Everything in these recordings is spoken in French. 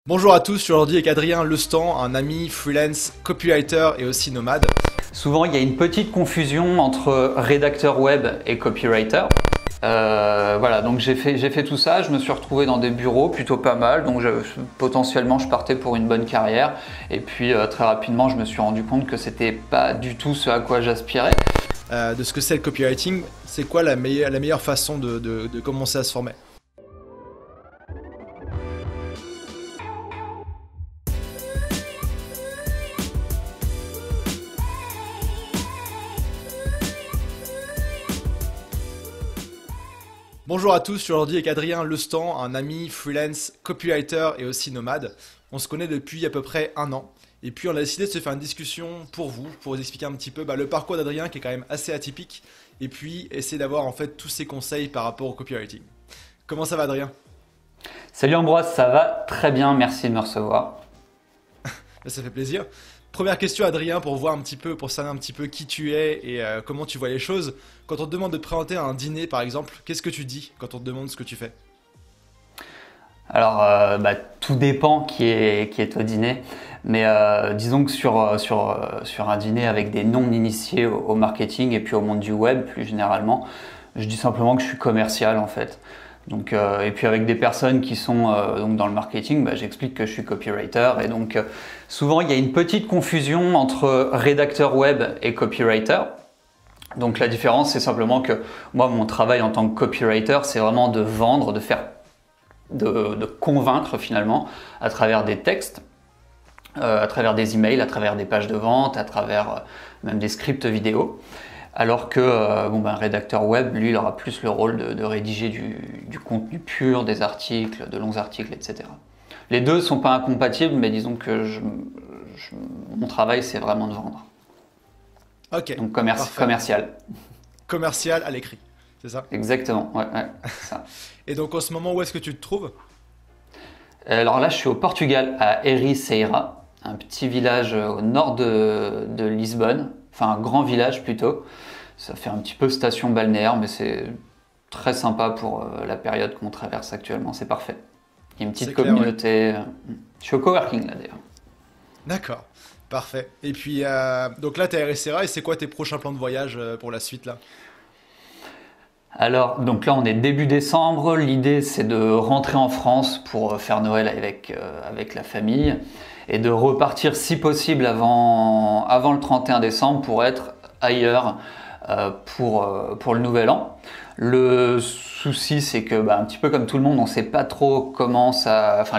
Bonjour à tous, je suis aujourd'hui avec Adrien Lestan, un ami freelance, copywriter et aussi nomade. Souvent, il y a une petite confusion entre rédacteur web et copywriter. Voilà, donc j'ai fait tout ça, je me suis retrouvé dans des bureaux plutôt pas mal, donc potentiellement je partais pour une bonne carrière. Et puis très rapidement, je me suis rendu compte que c'était pas du tout ce à quoi j'aspirais. De ce que c'est le copywriting, c'est quoi la meilleure façon de commencer à se former? Bonjour à tous, je suis aujourd'hui avec Adrien Lestan, un ami freelance, copywriter et aussi nomade. On se connaît depuis à peu près un an. Et puis on a décidé de se faire une discussion pour vous expliquer un petit peu le parcours d'Adrien qui est quand même assez atypique. Et puis essayer d'avoir en fait tous ses conseils par rapport au copywriting. Comment ça va Adrien? Salut Ambroise, ça va très bien, merci de me recevoir. Ça fait plaisir. Première question Adrien pour voir un petit peu, pour savoir un petit peu qui tu es et comment tu vois les choses. Quand on te demande de te présenter à un dîner par exemple, qu'est-ce que tu dis quand on te demande ce que tu fais? Alors, tout dépend qui est au dîner, mais disons que sur un dîner avec des non-initiés au marketing et puis au monde du web plus généralement, je dis simplement que je suis commercial en fait. Donc, et puis avec des personnes qui sont donc dans le marketing, j'explique que je suis copywriter. Et donc souvent il y a une petite confusion entre rédacteur web et copywriter. Donc la différence c'est simplement que moi mon travail en tant que copywriter c'est vraiment de vendre, de convaincre finalement à travers des textes, à travers des emails, à travers des pages de vente, à travers même des scripts vidéo. Alors que un rédacteur web, lui, il aura plus le rôle de rédiger du contenu pur, des articles, de longs articles, etc. Les deux ne sont pas incompatibles, mais disons que mon travail, c'est vraiment de vendre. Ok, Donc parfait. commercial. Commercial à l'écrit, c'est ça? Exactement, ouais, c'est ça. Et donc en ce moment, où est-ce que tu te trouves? Alors là, je suis au Portugal, à Ericeira, un petit village au nord de Lisbonne, enfin un grand village plutôt. Ça fait un petit peu station balnéaire, mais c'est très sympa pour la période qu'on traverse actuellement, c'est parfait. Il y a une petite communauté. Ouais. Je suis au coworking là d'ailleurs. D'accord, parfait. Et puis, donc là, tu es à RSRA et c'est quoi tes prochains plans de voyage pour la suite là? Alors, donc là, on est début décembre. L'idée, c'est de rentrer en France pour faire Noël avec la famille et de repartir, si possible, avant le 31 décembre pour être ailleurs pour le Nouvel An. Le souci, c'est que, un petit peu comme tout le monde, on ne sait pas trop comment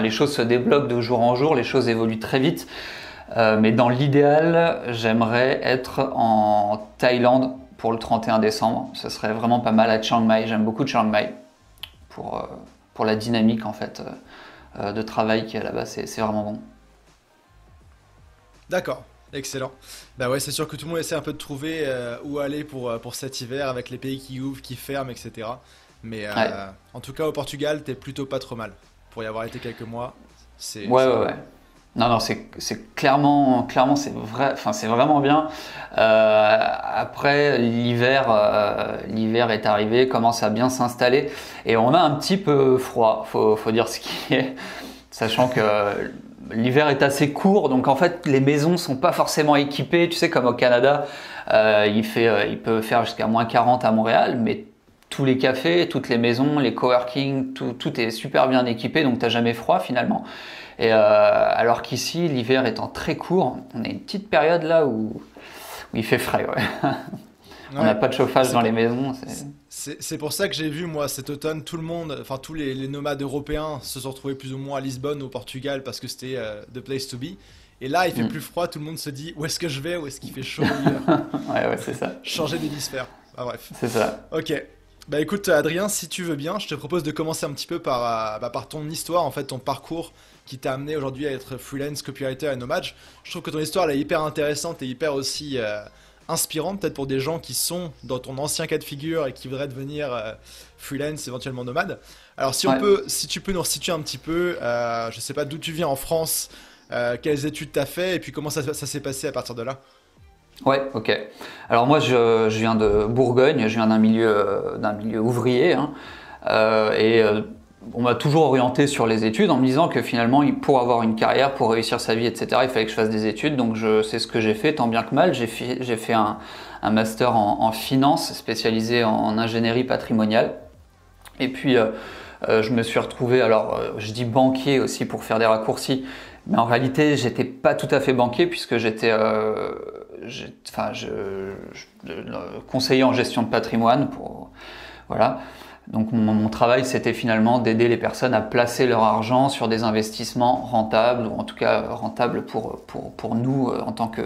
les choses se débloquent de jour en jour, les choses évoluent très vite. Mais dans l'idéal, j'aimerais être en Thaïlande pour le 31 décembre. Ce serait vraiment pas mal à Chiang Mai. J'aime beaucoup Chiang Mai pour la dynamique en fait de travail qu'il y a là-bas. C'est vraiment bon. D'accord, excellent. Bah ouais, c'est sûr que tout le monde essaie un peu de trouver où aller pour cet hiver avec les pays qui ouvrent, qui ferment, etc. Mais Ouais. en tout cas, au Portugal, t'es plutôt pas trop mal. Pour y avoir été quelques mois, Ouais. Non, c'est clairement, c'est vrai, enfin, c'est vraiment bien. Après, l'hiver est arrivé, commence à bien s'installer et on a un petit peu froid, faut dire ce qui est, sachant que l'hiver est assez court, donc en fait, les maisons sont pas forcément équipées, tu sais, comme au Canada, il peut faire jusqu'à -40 à Montréal, mais tous les cafés, toutes les maisons, les coworking, tout est super bien équipé, donc t'as jamais froid finalement. Et alors qu'ici, l'hiver étant très court, on a une petite période là où il fait frais. Ouais. On n'a pas de chauffage dans les maisons. C'est pour ça que j'ai vu, moi, cet automne, tout le monde, enfin tous les nomades européens se sont retrouvés plus ou moins à Lisbonne, au Portugal, parce que c'était the place to be. Et là, il fait plus froid, tout le monde se dit, où est-ce que je vais, où est-ce qu'il fait chaud l'hiver? Ouais, c'est ça. Changer d'hémisphère. Ah, bref. C'est ça. Ok. Bah écoute Adrien, si tu veux bien, je te propose de commencer un petit peu par ton histoire, en fait ton parcours qui t'a amené aujourd'hui à être freelance, copywriter et nomade. Je trouve que ton histoire elle est hyper intéressante et hyper aussi inspirante, peut-être pour des gens qui sont dans ton ancien cas de figure et qui voudraient devenir freelance, éventuellement nomade. Alors si tu peux nous resituer un petit peu, je sais pas d'où tu viens en France, quelles études t'as fait et puis comment ça s'est passé à partir de là. Ouais, ok. Alors moi, je viens de Bourgogne, je viens d'un milieu ouvrier, hein, et on m'a toujours orienté sur les études en me disant que finalement, pour avoir une carrière, pour réussir sa vie, etc., il fallait que je fasse des études. Donc, c'est ce que j'ai fait, tant bien que mal. J'ai fait un master en finance spécialisé en ingénierie patrimoniale. Et puis, je me suis retrouvé, alors je dis banquier aussi pour faire des raccourcis, mais en réalité, j'étais pas tout à fait banquier puisque j'étais conseiller en gestion de patrimoine. Voilà. Donc mon travail, c'était finalement d'aider les personnes à placer leur argent sur des investissements rentables, ou en tout cas rentables pour nous en tant que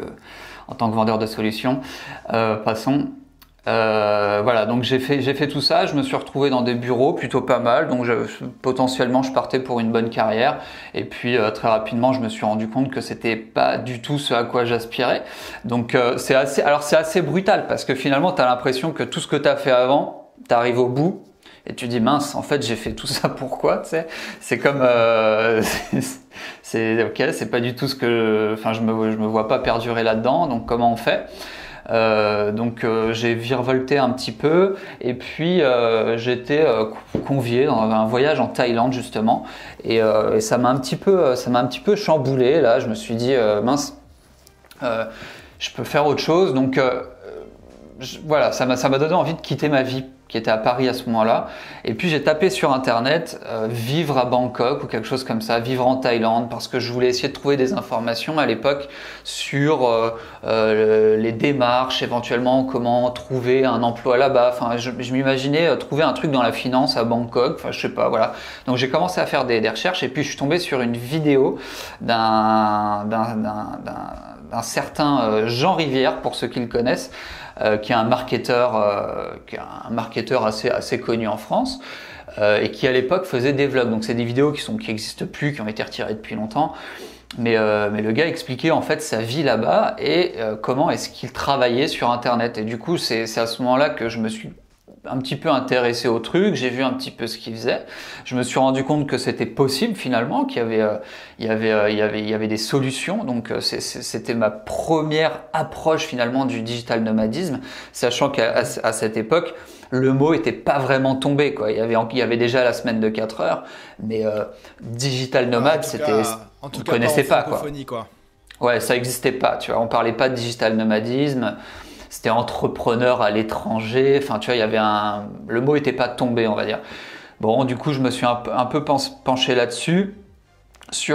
vendeurs de solutions. Passons. Voilà, donc j'ai fait tout ça, je me suis retrouvé dans des bureaux plutôt pas mal, donc potentiellement je partais pour une bonne carrière, et puis très rapidement je me suis rendu compte que c'était pas du tout ce à quoi j'aspirais. Donc c'est assez brutal parce que finalement tu as l'impression que tout ce que tu as fait avant, tu arrives au bout et tu dis mince, en fait j'ai fait tout ça pourquoi, tu sais, c'est comme c'est ok, c'est pas du tout ce que je me vois pas perdurer là-dedans, donc comment on fait? J'ai virevolté un petit peu et puis j'étais convié dans un voyage en Thaïlande justement et ça m'a un petit peu chamboulé. Là je me suis dit mince, je peux faire autre chose, donc voilà, ça m'a donné envie de quitter ma vie qui était à Paris à ce moment-là. Et puis j'ai tapé sur internet vivre à Bangkok ou quelque chose comme ça, vivre en Thaïlande, parce que je voulais essayer de trouver des informations à l'époque sur les démarches, éventuellement comment trouver un emploi là-bas. Enfin, je m'imaginais trouver un truc dans la finance à Bangkok. Enfin, je sais pas, voilà. Donc j'ai commencé à faire des recherches et puis je suis tombé sur une vidéo d'un certain Jean Rivière, pour ceux qui le connaissent, qui est un marketeur assez connu en France et qui à l'époque faisait des vlogs. Donc c'est des vidéos qui n'existent plus, qui ont été retirées depuis longtemps. Mais le gars expliquait en fait sa vie là-bas et comment est-ce qu'il travaillait sur Internet. Et du coup, c'est à ce moment-là que je me suis un petit peu intéressé au truc, j'ai vu un petit peu ce qu'il faisait. Je me suis rendu compte que c'était possible finalement, qu'il y avait des solutions. Donc c'était ma première approche finalement du digital nomadisme, sachant qu'à cette époque, le mot était pas vraiment tombé, quoi. Il y avait déjà la semaine de 4 heures, mais digital nomade, on ne connaissait pas, quoi. Quoi. Ouais, ça n'existait pas, tu vois. On parlait pas de digital nomadisme. C'était entrepreneur à l'étranger. Enfin, tu vois, le mot était pas tombé, on va dire. Bon, du coup, je me suis un peu penché là-dessus. Je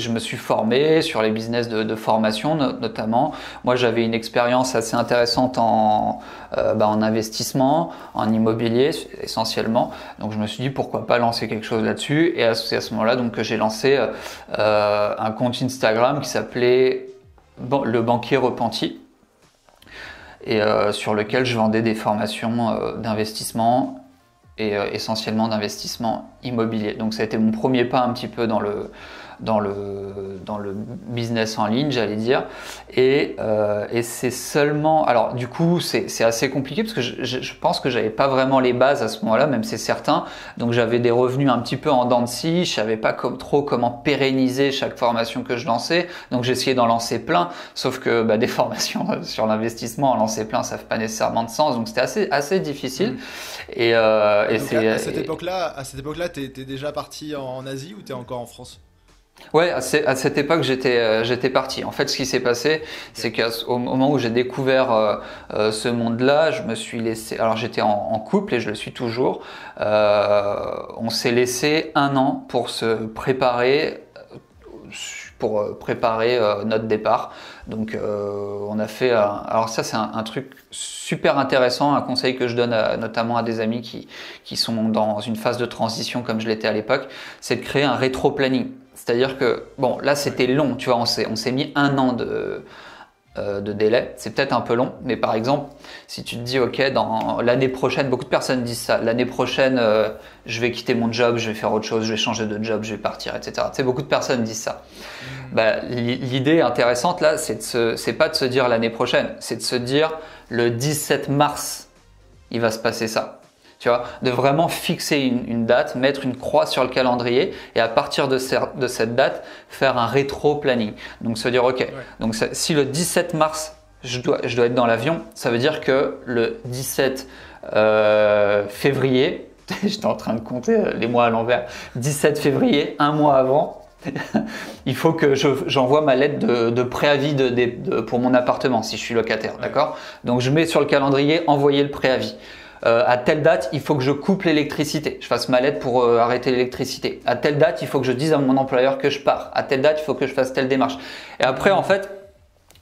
me suis formé sur les business de formation notamment. Moi, j'avais une expérience assez intéressante en investissement, en immobilier essentiellement. Donc, je me suis dit pourquoi pas lancer quelque chose là-dessus. Et c'est à ce moment-là donc que j'ai lancé un compte Instagram qui s'appelait Le Banquier Repenti, et sur lequel je vendais des formations d'investissement et essentiellement d'investissement immobilier. Donc ça a été mon premier pas un petit peu dans le business en ligne, j'allais dire. Et c'est seulement... Alors du coup, c'est assez compliqué parce que je pense que j'avais pas vraiment les bases à ce moment-là, même c'est certain. Donc j'avais des revenus un petit peu en dents de scie, je savais pas trop comment pérenniser chaque formation que je lançais. Donc j'essayais d'en lancer plein, sauf que des formations sur l'investissement, en lancer plein, ça fait pas nécessairement de sens. Donc c'était assez difficile. Et à cette époque-là, t'es déjà parti en Asie ou t'es encore en France? Ouais, à cette époque, j'étais parti. En fait, ce qui s'est passé, c'est qu'au moment où j'ai découvert ce monde-là, je me suis laissé. Alors, j'étais en couple et je le suis toujours. On s'est laissé 1 an pour se préparer. Notre départ. Donc on a fait alors ça c'est un truc super intéressant, un conseil que je donne notamment à des amis qui sont dans une phase de transition comme je l'étais à l'époque, c'est de créer un rétro-planning. C'est-à-dire que bon là c'était long, tu vois, on s'est mis 1 an de délai, c'est peut-être un peu long, mais par exemple, si tu te dis ok, dans l'année prochaine, beaucoup de personnes disent ça, l'année prochaine, je vais quitter mon job, je vais faire autre chose, je vais changer de job, je vais partir, etc. Tu sais, beaucoup de personnes disent ça. L'idée intéressante là, c'est pas de se dire l'année prochaine, c'est de se dire le 17 mars, il va se passer ça. Tu vois, de vraiment fixer une date, mettre une croix sur le calendrier et à partir de cette date, faire un rétro-planning. Donc se dire ok, ouais. Donc si le 17 mars, je dois être dans l'avion, ça veut dire que le 17 février, J'étais en train de compter les mois à l'envers. 17 février, un mois avant, il faut que j'envoie ma lettre de préavis pour mon appartement si je suis locataire, d'accord? Donc je mets sur le calendrier envoyer le préavis. À telle date, il faut que je coupe l'électricité. Je fasse ma lettre pour arrêter l'électricité. À telle date, il faut que je dise à mon employeur que je pars. À telle date, il faut que je fasse telle démarche. Et après, en fait,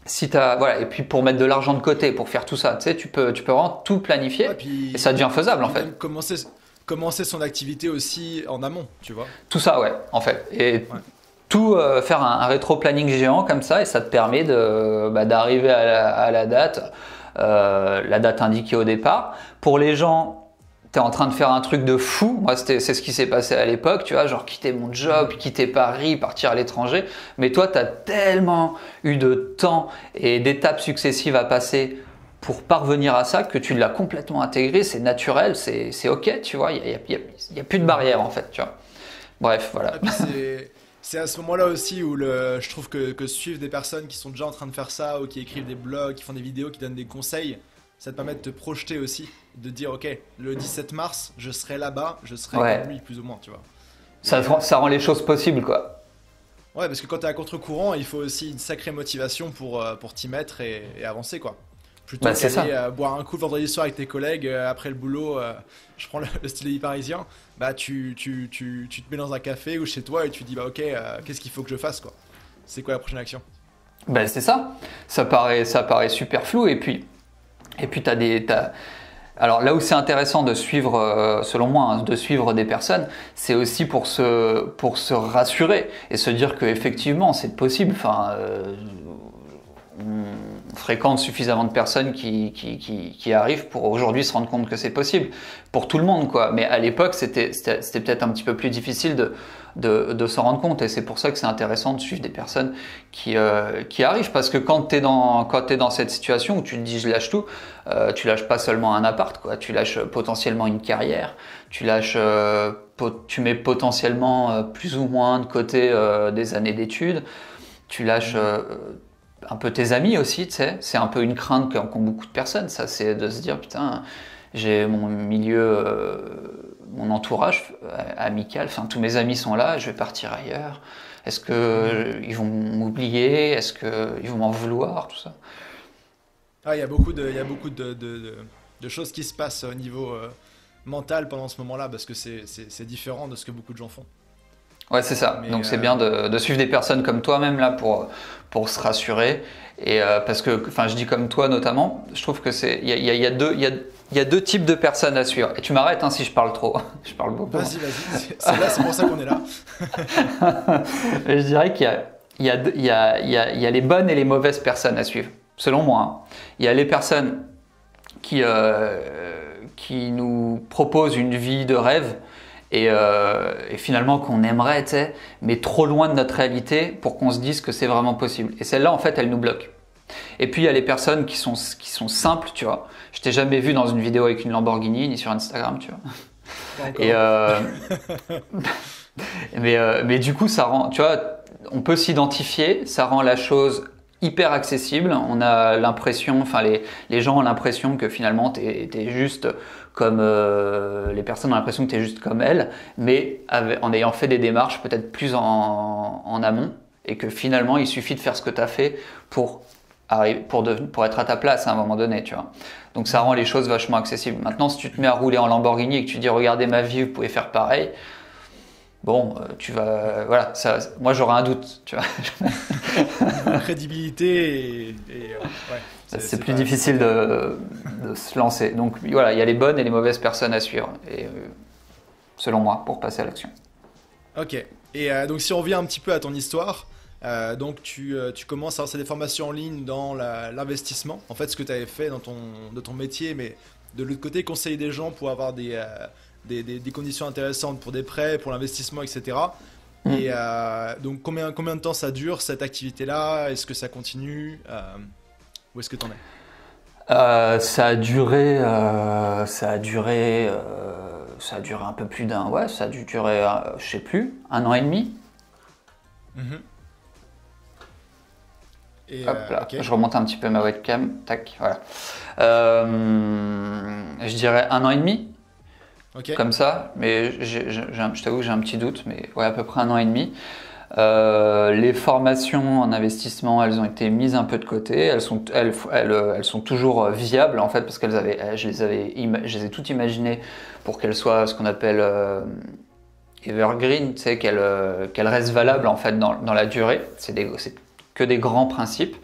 si voilà, et puis pour mettre de l'argent de côté, pour faire tout ça, tu sais, tu peux vraiment tout planifier et ça devient faisable en fait. Commencer son activité aussi en amont, tu vois. Tout ça, ouais, en fait. Et tout faire un rétro-planning géant comme ça et ça te permet d'arriver à la date indiquée au départ. Pour les gens, tu es en train de faire un truc de fou. Moi, c'est ce qui s'est passé à l'époque, tu vois, genre quitter mon job, quitter Paris, partir à l'étranger. Mais toi, tu as tellement eu de temps et d'étapes successives à passer pour parvenir à ça que tu l'as complètement intégré, c'est naturel, c'est ok, tu vois, il n'y a plus de barrière en fait, tu vois. Bref, voilà. C'est à ce moment-là aussi où je trouve que suivre des personnes qui sont déjà en train de faire ça ou qui écrivent des blogs, qui font des vidéos, qui donnent des conseils, ça te permet de te projeter aussi, de dire ok, le 17 mars, je serai là-bas, je serai comme lui plus ou moins, tu vois. Ça rend les choses possibles, quoi. Ouais, parce que quand tu es à contre-courant, il faut aussi une sacrée motivation pour t'y mettre et avancer, quoi. Plutôt qu'aller boire un coup le vendredi soir avec tes collègues après le boulot, je prends le style de vie parisien, bah tu te mets dans un café ou chez toi et tu dis bah ok, qu'est-ce qu'il faut que je fasse, quoi. C'est quoi la prochaine action? Ben c'est ça. Ça paraît super flou et puis alors là où c'est intéressant de suivre, selon moi, hein, de suivre des personnes, c'est aussi pour se rassurer et se dire que effectivement c'est possible. Enfin, on fréquente suffisamment de personnes qui arrivent pour aujourd'hui se rendre compte que c'est possible pour tout le monde, quoi. Mais à l'époque, c'était peut-être un petit peu plus difficile de s'en rendre compte et c'est pour ça que c'est intéressant de suivre des personnes qui arrivent parce que quand t'es dans cette situation où tu te dis je lâche tout, tu lâches pas seulement un appart, quoi. Tu lâches potentiellement une carrière, tu mets potentiellement plus ou moins de côté des années d'études, tu lâches un peu tes amis aussi, tu sais, c'est un peu une crainte qu'ont beaucoup de personnes, ça, c'est de se dire putain, j'ai mon milieu, mon entourage amical, enfin tous mes amis sont là, je vais partir ailleurs, est-ce que ils vont m'oublier, est-ce que ils vont m'en vouloir, tout ça. Ah, il y a beaucoup de choses qui se passent au niveau mental pendant ce moment-là parce que c'est différent de ce que beaucoup de gens font. Ouais, c'est ça. Mais donc c'est bien de suivre des personnes comme toi-même là pour se rassurer. Et parce que, enfin, je dis comme toi notamment, je trouve que il y a deux types de personnes à suivre. Et tu m'arrêtes hein, si je parle trop. Je parle beaucoup. Vas-y. C'est pour ça qu'on est là. Je dirais qu'il y a les bonnes et les mauvaises personnes à suivre, selon moi. Hein. Il y a les personnes qui nous proposent une vie de rêve. Et finalement qu'on aimerait, tu sais, mais trop loin de notre réalité pour qu'on se dise que c'est vraiment possible. Et celle-là, en fait, elle nous bloque. Et puis, il y a les personnes qui sont simples, tu vois. Je t'ai jamais vu dans une vidéo avec une Lamborghini, ni sur Instagram, tu vois. Et mais du coup, ça rend, tu vois, on peut s'identifier, ça rend la chose hyper accessible. On a l'impression, enfin les gens ont l'impression que finalement t'es juste comme les personnes ont l'impression que t'es juste comme elles, mais en ayant fait des démarches peut-être plus en amont et que finalement il suffit de faire ce que t'as fait pour être à ta place à un moment donné, tu vois. Donc ça rend les choses vachement accessibles. Maintenant, si tu te mets à rouler en Lamborghini et que tu dis regardez ma vie, vous pouvez faire pareil. Bon, tu vas, voilà, ça, moi j'aurais un doute, tu vois. Crédibilité ouais, c'est plus difficile de se lancer. Donc voilà, il y a les bonnes et les mauvaises personnes à suivre, et selon moi, pour passer à l'action. Ok. Et donc si on revient un petit peu à ton histoire, donc tu commences à lancer des formations en ligne dans l'investissement. En fait, ce que tu avais fait de ton métier, mais de l'autre côté, conseiller des gens pour avoir des conditions intéressantes pour des prêts, pour l'investissement, etc. Et donc combien de temps ça dure cette activité-là? Est-ce que ça continue? Où est-ce que tu en es? Ça a duré un peu plus d'un, ouais, ça a dû durer, je sais plus, 1 an et demi. Et hop là, okay. Je remonte un petit peu ma webcam, tac, voilà. Je dirais 1 an et demi. Ok. comme ça, mais je t'avoue que j'ai un petit doute, mais ouais, à peu près 1 an et demi. Les formations en investissement, elles ont été mises un peu de côté. Elles sont toujours viables en fait parce je les ai toutes imaginées pour qu'elles soient ce qu'on appelle evergreen, tu sais, qu'elles restent valables en fait dans la durée. C'est que des grands principes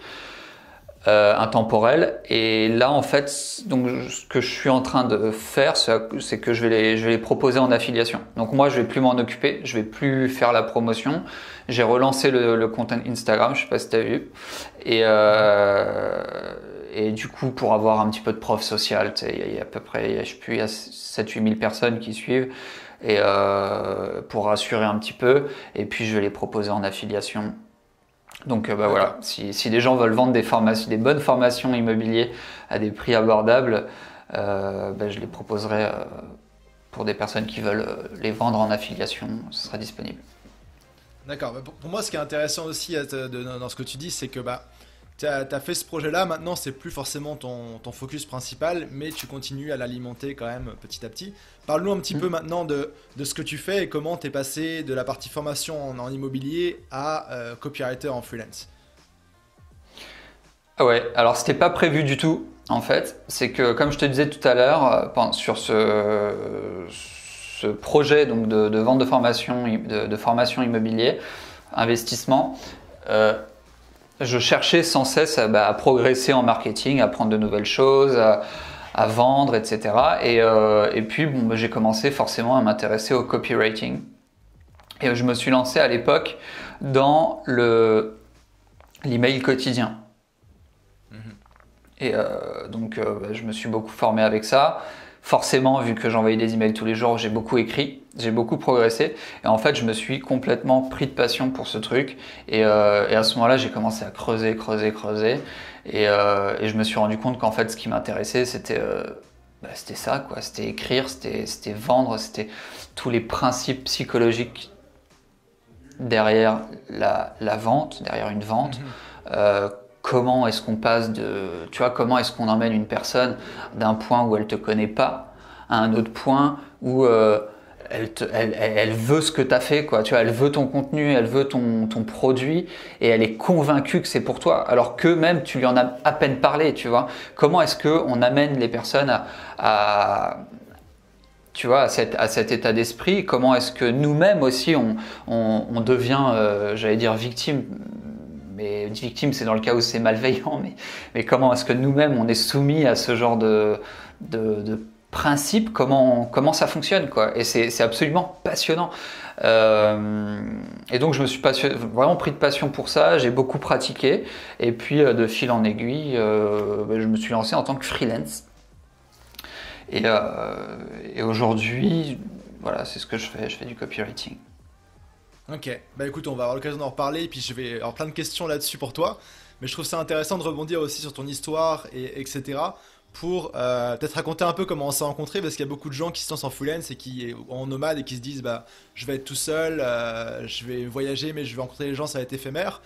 intemporels. Et là en fait, donc ce que je suis en train de faire, c'est que je vais les proposer en affiliation. Donc moi, je vais plus m'en occuper, je vais plus faire la promotion. J'ai relancé le compte Instagram, je sais pas si tu as vu. Et du coup, pour avoir un petit peu de preuve sociale, il y a à peu près, je sais plus, il y a 7-8 000 personnes qui suivent. Et pour rassurer un petit peu. Et puis, je vais les proposer en affiliation. Donc voilà, si des gens veulent vendre des bonnes formations immobilières à des prix abordables, je les proposerai pour des personnes qui veulent les vendre en affiliation, ce sera disponible. D'accord. Bah, pour moi, ce qui est intéressant aussi dans ce que tu dis, c'est que bah, tu as fait ce projet-là. Maintenant, c'est plus forcément ton focus principal, mais tu continues à l'alimenter quand même petit à petit. Parle-nous un petit peu maintenant de ce que tu fais et comment tu es passé de la partie formation en immobilier à copywriter en freelance. Ah ouais, alors c'était pas prévu du tout en fait. C'est que comme je te disais tout à l'heure, sur ce projet donc de vente de formation immobilier, investissement, je cherchais sans cesse à progresser en marketing, à apprendre de nouvelles choses, à vendre, etc. Et puis bon, j'ai commencé forcément à m'intéresser au copywriting. Et je me suis lancé à l'époque dans l'email quotidien. Et donc je me suis beaucoup formé avec ça. Forcément, vu que j'envoyais des emails tous les jours, j'ai beaucoup écrit, j'ai beaucoup progressé. Et en fait, je me suis complètement pris de passion pour ce truc. Et à ce moment-là, j'ai commencé à creuser. Et je me suis rendu compte qu'en fait, ce qui m'intéressait, c'était ça, quoi. C'était écrire, c'était vendre, c'était tous les principes psychologiques derrière la vente, derrière une vente. Comment est-ce qu'on comment est-ce qu'on emmène une personne d'un point où elle te connaît pas à un autre point où elle veut ce que tu as fait, quoi. Tu vois, elle veut ton contenu, elle veut ton produit et elle est convaincue que c'est pour toi, alors que même tu lui en as à peine parlé, tu vois. Comment est-ce qu'on amène les personnes tu vois, à cet état d'esprit? Comment est-ce que nous-mêmes aussi on devient, j'allais dire, victime? Mais victime, c'est dans le cas où c'est malveillant, mais comment est-ce que nous-mêmes on est soumis à ce genre de principe? Comment ça fonctionne, quoi? Et c'est absolument passionnant. Et donc je me suis vraiment pris de passion pour ça, j'ai beaucoup pratiqué, et puis de fil en aiguille, je me suis lancé en tant que freelance. Et aujourd'hui, voilà, c'est ce que je fais du copywriting. Ok, bah écoute, on va avoir l'occasion d'en reparler, et puis je vais avoir plein de questions là-dessus pour toi, mais je trouve ça intéressant de rebondir aussi sur ton histoire, etc., pour peut-être raconter un peu comment on s'est rencontrés, parce qu'il y a beaucoup de gens qui se lancent en freelance et en nomade et qui se disent, bah, je vais être tout seul, je vais voyager, mais je vais rencontrer les gens, ça va être éphémère.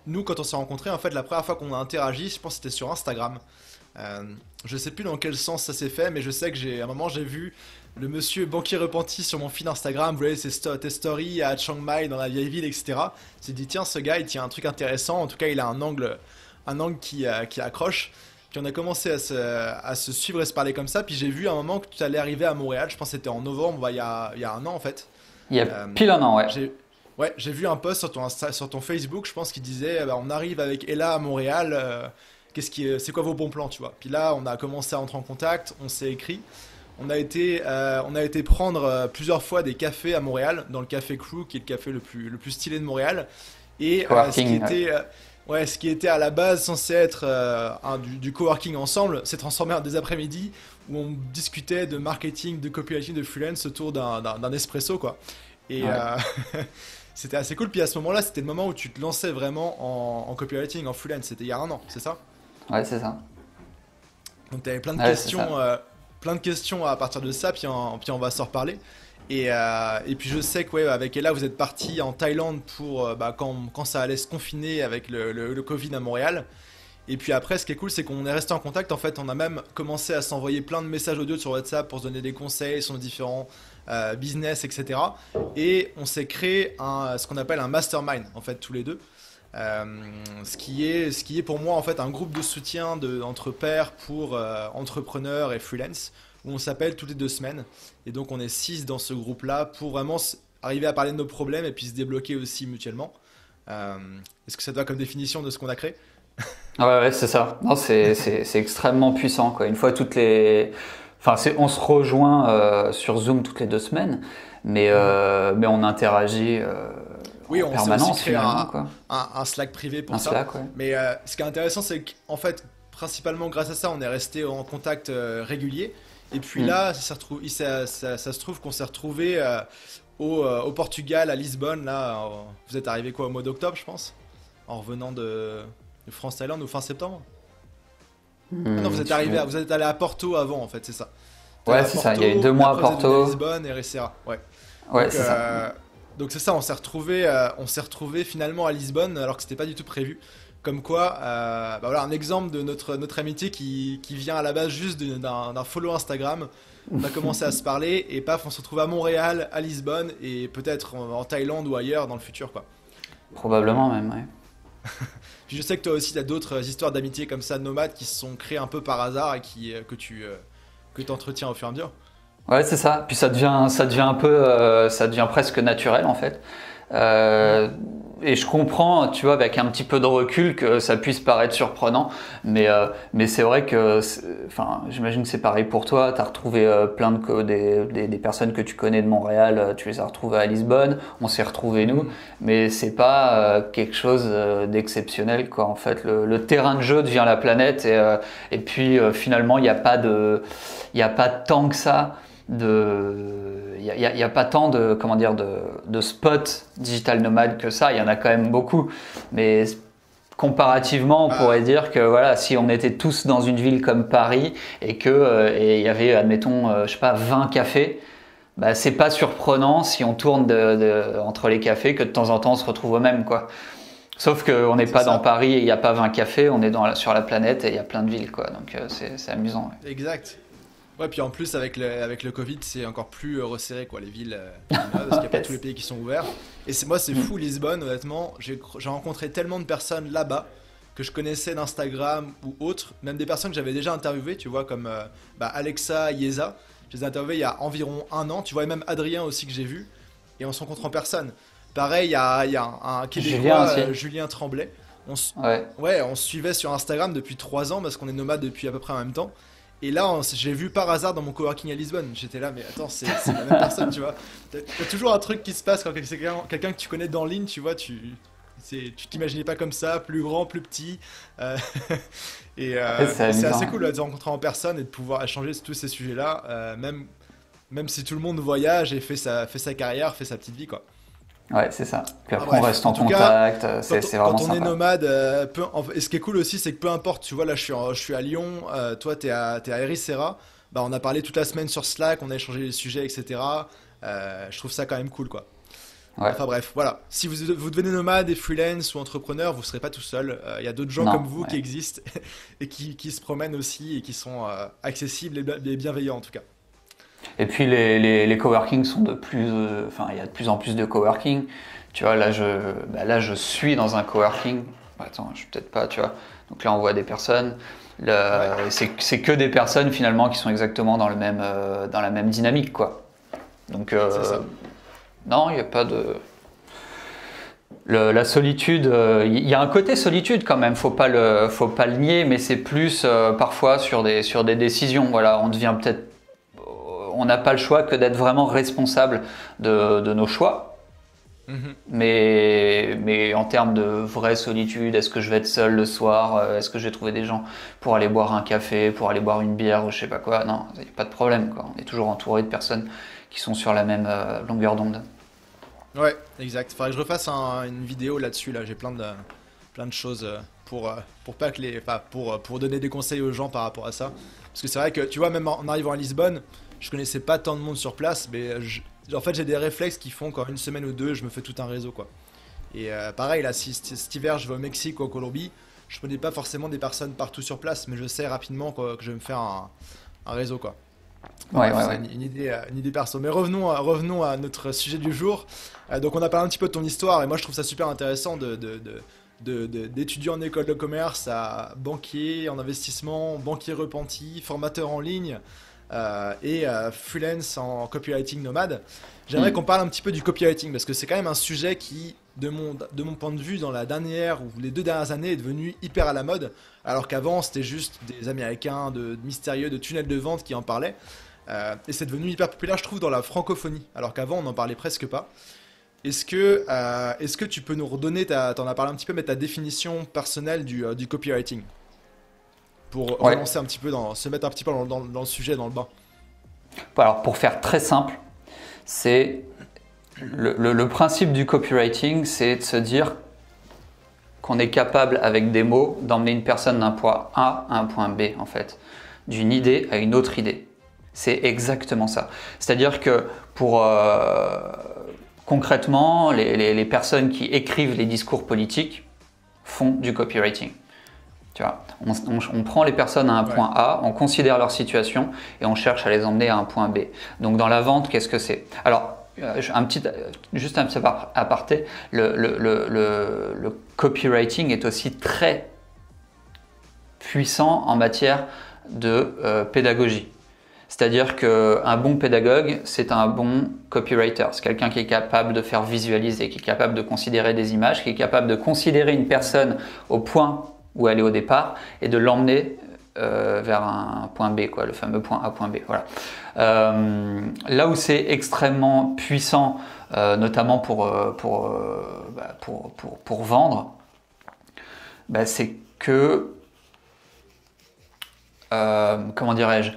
Nous, quand on s'est rencontrés, en fait, la première fois qu'on a interagi, je pense que c'était sur Instagram. Euh, je sais plus dans quel sens ça s'est fait, mais je sais que à un moment j'ai vu le monsieur banquier repenti sur mon feed Instagram, vous voyez tes stories à Chiang Mai dans la vieille ville, etc. J'ai dit tiens, ce gars il tient un truc intéressant, en tout cas il a un angle qui accroche. Puis on a commencé à se suivre et se parler comme ça, puis j'ai vu à un moment que tu allais arriver à Montréal, je pense que c'était en novembre, bah, il y a un an en fait. Il y a Euh, pile un an, ouais. j'ai vu un post sur ton Facebook, je pense qu'il disait bah, on arrive avec Ella à Montréal, c'est quoi vos bons plans, tu vois. Puis là, on a commencé à entrer en contact, on s'est écrit. On a été prendre plusieurs fois des cafés à Montréal, dans le Café Crew, qui est le café le plus stylé de Montréal. Et Coworking, ce qui était à la base censé être du coworking ensemble, s'est transformé en des après-midi où on discutait de marketing, de copywriting, de freelance autour d'un espresso, quoi. Et ouais. c'était assez cool. Puis à ce moment-là, c'était le moment où tu te lançais vraiment en copywriting, en freelance. C'était il y a un an, c'est ça? Ouais, c'est ça. Donc tu avais Ouais, c'est ça. plein de questions à partir de ça, puis on va s'en reparler. Et puis je sais que ouais, avec Ella, vous êtes parti en Thaïlande pour quand ça allait se confiner avec le Covid à Montréal. Et puis après, ce qui est cool, c'est qu'on est resté en contact. En fait, on a même commencé à s'envoyer plein de messages audio sur WhatsApp pour se donner des conseils sur nos différents business, etc. Et on s'est créé ce qu'on appelle un mastermind, en fait, tous les deux. Euh, ce qui est pour moi en fait un groupe de soutien entre pairs pour entrepreneurs et freelance où on s'appelle toutes les 2 semaines et donc on est 6 dans ce groupe là pour vraiment arriver à parler de nos problèmes et puis se débloquer aussi mutuellement. Euh, Est-ce que ça te va comme définition de ce qu'on a créé? Ouais, c'est ça. Non, c'est extrêmement puissant, quoi. Une fois toutes les. Enfin, on se rejoint sur Zoom toutes les 2 semaines, mais on interagit Oui, en on s'est aussi permanence, créé finalement, quoi. un Slack privé pour Un ça. Slack, ouais. Mais ce qui est intéressant, c'est qu'en fait, principalement grâce à ça, on est resté en contact régulier. Et puis Mm. là, ça se trouve qu'on s'est retrouvé au Portugal, à Lisbonne. Là, vous êtes arrivé quoi au mois d'octobre, je pense, en revenant de France-Thaïlande ou fin septembre. Ah non, vous êtes allé à Porto avant, en fait, c'est ça. Vous êtes Ouais, allé à c'est ça. Il y a eu Porto, 2 mois à après vous êtes venu à Porto. Lisbonne et etc. Ouais. Ouais, Donc, c'est ça. donc c'est ça, on s'est retrouvé finalement à Lisbonne alors que c'était pas du tout prévu. Comme quoi, bah voilà un exemple de notre amitié qui vient à la base juste d'un follow Instagram. On a commencé à se parler et paf, on se retrouve à Montréal, à Lisbonne et peut-être en Thaïlande ou ailleurs dans le futur quoi. Probablement même, ouais. Puis je sais que toi aussi, tu as d'autres histoires d'amitié comme ça, nomades, qui se sont créées un peu par hasard et que tu entretiens au fur et à mesure. Ouais, c'est ça. Puis ça devient un peu, ça devient presque naturel en fait. Mhm. Euh, et je comprends, tu vois, avec un petit peu de recul, que ça puisse paraître surprenant, mais c'est vrai que, enfin, j'imagine que c'est pareil pour toi. T'as retrouvé plein des personnes que tu connais de Montréal, tu les as retrouvées à Lisbonne. On s'est retrouvés nous, Mhm. mais c'est pas quelque chose d'exceptionnel, quoi. En fait, le terrain de jeu devient la planète, et puis finalement, il y a pas tant que ça il y a pas tant de comment dire de spots digital nomades que ça. Il y en a quand même beaucoup, mais comparativement, on pourrait Bah, dire que voilà, si on était tous dans une ville comme Paris et il y avait admettons je sais pas 20 cafés, bah c'est pas surprenant si on tourne entre les cafés que de temps en temps on se retrouve au même, quoi. Sauf qu'on n'est c'est pas dans ça. Paris et il n'y a pas 20 cafés, on est sur la planète et il y a plein de villes, quoi. Donc c'est amusant. Exact. Ouais, puis en plus, avec le Covid, c'est encore plus resserré, quoi, les villes, parce qu'il n'y a pas tous les Yes. pays qui sont ouverts. Et moi, c'est Mm. fou, Lisbonne, honnêtement. J'ai rencontré tellement de personnes là-bas que je connaissais d'Instagram ou autres, même des personnes que j'avais déjà interviewées, tu vois, comme bah, Alexa, Yeza. Je les ai interviewées il y a environ un an, tu vois, et même Adrien aussi que j'ai vu, et on se rencontre en personne. Pareil, il y a un Julien Québécois, aussi. Julien Tremblay. Ouais. Ouais, on se suivait sur Instagram depuis 3 ans parce qu'on est nomades depuis à peu près en même temps. Et là, j'ai vu par hasard dans mon coworking à Lisbonne. J'étais là, mais attends, c'est la même personne, tu vois. T'as toujours un truc qui se passe quand c'est quelqu'un que tu connais dans ligne, tu vois. Tu t'imaginais pas comme ça, plus grand, plus petit. euh, Ouais, c'est et c'est amusant. assez cool là, de se rencontrer en personne et de pouvoir échanger sur tous ces sujets-là, même si tout le monde voyage et fait sa carrière, fait sa petite vie, quoi. Ouais, c'est ça. Puis Ah, après, on bref, reste en en tout cas, contact. C'est vraiment quand on est sympa. nomade, et ce qui est cool aussi, c'est que peu importe, tu vois, là je suis à Lyon, toi t'es à Ericeira, bah on a parlé toute la semaine sur Slack, on a échangé les sujets, etc. Je trouve ça quand même cool, quoi. Ouais. Enfin bref, voilà. Si vous devenez nomade et freelance ou entrepreneur, vous serez pas tout seul. Il y a d'autres gens Non. comme vous qui Ouais. existent et qui se promènent aussi et qui sont accessibles et bienveillants en tout cas. Et puis les coworking sont de plus, enfin, il y a de plus en plus de coworking. Tu vois, là, je suis dans un coworking. Attends, je suis peut-être pas, tu vois. Donc là, on voit des personnes. Ouais, C'est que des personnes finalement qui sont exactement dans la même dynamique, quoi. Donc c'est ça. non, il n'y a pas de. La solitude, il y a un côté solitude quand même, faut pas le nier, mais c'est plus parfois sur des décisions. Voilà, on n'a pas le choix que d'être vraiment responsable de nos choix. Mhm. Mais en termes de vraie solitude, est-ce que je vais être seul le soir? Est-ce que je vais trouver des gens pour aller boire un café, pour aller boire une bière ou je sais pas quoi? Non, il n'y a pas de problème, quoi. On est toujours entouré de personnes qui sont sur la même longueur d'onde. Ouais, exact. Faudrait que je refasse une vidéo là-dessus. Là, j'ai plein de choses pour pas que enfin, pour donner des conseils aux gens par rapport à ça. Parce que c'est vrai que tu vois, même en arrivant à Lisbonne, je connaissais pas tant de monde sur place, mais en fait, j'ai des réflexes qui font qu'en une semaine ou deux, je me fais tout un réseau, quoi. Et pareil, là, si cet hiver je vais au Mexique ou en Colombie, je connais pas forcément des personnes partout sur place, mais je sais rapidement que je vais me faire un réseau, quoi. Enfin, Ouais, bref, ouais, c'est ouais. une idée perso. Mais revenons à notre sujet du jour. Donc on a parlé un petit peu de ton histoire, et moi je trouve ça super intéressant d'étudier en école de commerce à banquier en investissement, banquier repenti, formateur en ligne et freelance en copywriting nomade. J'aimerais Hmm. qu'on parle un petit peu du copywriting parce que c'est quand même un sujet qui, de mon point de vue, dans la dernière ou les 2 dernières années, est devenu hyper à la mode. Alors qu'avant, c'était juste des Américains de mystérieux, de tunnels de vente qui en parlaient. Et c'est devenu hyper populaire, je trouve, dans la francophonie. Alors qu'avant, on n'en parlait presque pas. Est-ce que tu peux nous redonner, t'en as parlé un petit peu, mais ta définition personnelle du copywriting pour Ouais. relancer un petit peu, se mettre un petit peu dans le sujet, dans le bain. Alors, pour faire très simple, c'est le principe du copywriting, c'est de se dire qu'on est capable, avec des mots, d'emmener une personne d'un point A à un point B, en fait, d'une idée à une autre idée. C'est exactement ça. C'est-à-dire que pour concrètement, les personnes qui écrivent les discours politiques font du copywriting. Tu vois, on prend les personnes à un Ouais. point A, on considère leur situation et on cherche à les emmener à un point B. Donc dans la vente, qu'est-ce que c'est? Alors, juste un petit aparté, le copywriting est aussi très puissant en matière de pédagogie. C'est-à-dire qu'un bon pédagogue, c'est un bon copywriter. C'est quelqu'un qui est capable de faire visualiser, qui est capable de considérer des images, qui est capable de considérer une personne au point où elle est au départ et de l'emmener vers un point B, quoi, le fameux point A, point B. Voilà. Là où c'est extrêmement puissant, notamment pour vendre, bah, c'est que, comment dirais-je,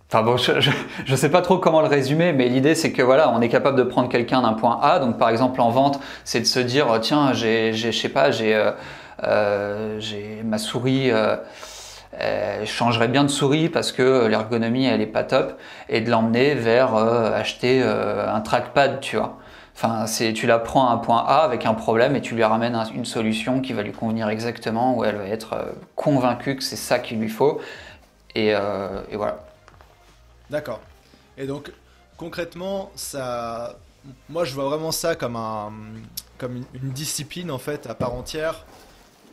enfin bon, je sais pas trop comment le résumer, mais l'idée c'est que voilà, on est capable de prendre quelqu'un d'un point A. Donc par exemple en vente, c'est de se dire tiens, je sais pas, j'ai ma souris, je changerais bien de souris parce que l'ergonomie elle est pas top, et de l'emmener vers acheter un trackpad, tu vois. Enfin, tu la prends à un point A avec un problème et tu lui ramènes une solution qui va lui convenir exactement, où elle va être convaincue que c'est ça qu'il lui faut, et voilà. D'accord. Et donc, concrètement, moi, je vois vraiment ça comme comme une discipline en fait à part entière,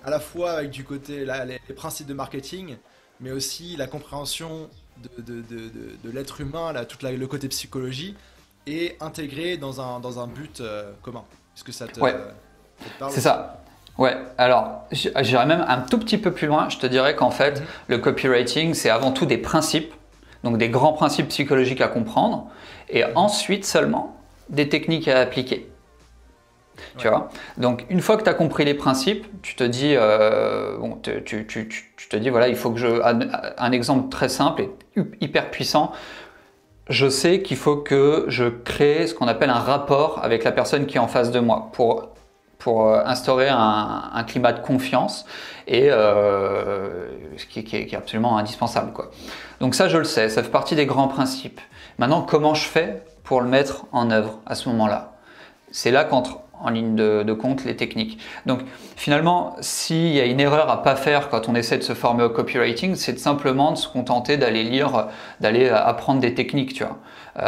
à la fois avec du côté les principes de marketing, mais aussi la compréhension de l'être humain, le côté psychologie, et intégré dans un but commun. Est-ce que Ouais, ça te parle c'est aussi? ça. Ouais, alors j'irais même un tout petit peu plus loin. Je te dirais qu'en fait, Mhm. le copywriting, c'est avant tout des principes, donc des grands principes psychologiques à comprendre, et Mhm. ensuite seulement des techniques à appliquer. Tu Ouais. vois? Donc une fois que tu as compris les principes, tu te dis, bon, tu te dis, voilà, il faut que un exemple très simple et hyper puissant. Je sais qu'il faut que je crée ce qu'on appelle un rapport avec la personne qui est en face de moi pour instaurer un climat de confiance, et qui est absolument indispensable, quoi. Donc ça, je le sais, ça fait partie des grands principes. Maintenant, comment je fais pour le mettre en œuvre à ce moment-là? C'est là qu'entrent en ligne de compte les techniques. Donc finalement, s'il y a une erreur à pas faire quand on essaie de se former au copywriting, c'est simplement de se contenter d'aller lire, d'aller apprendre des techniques. Tu vois, tu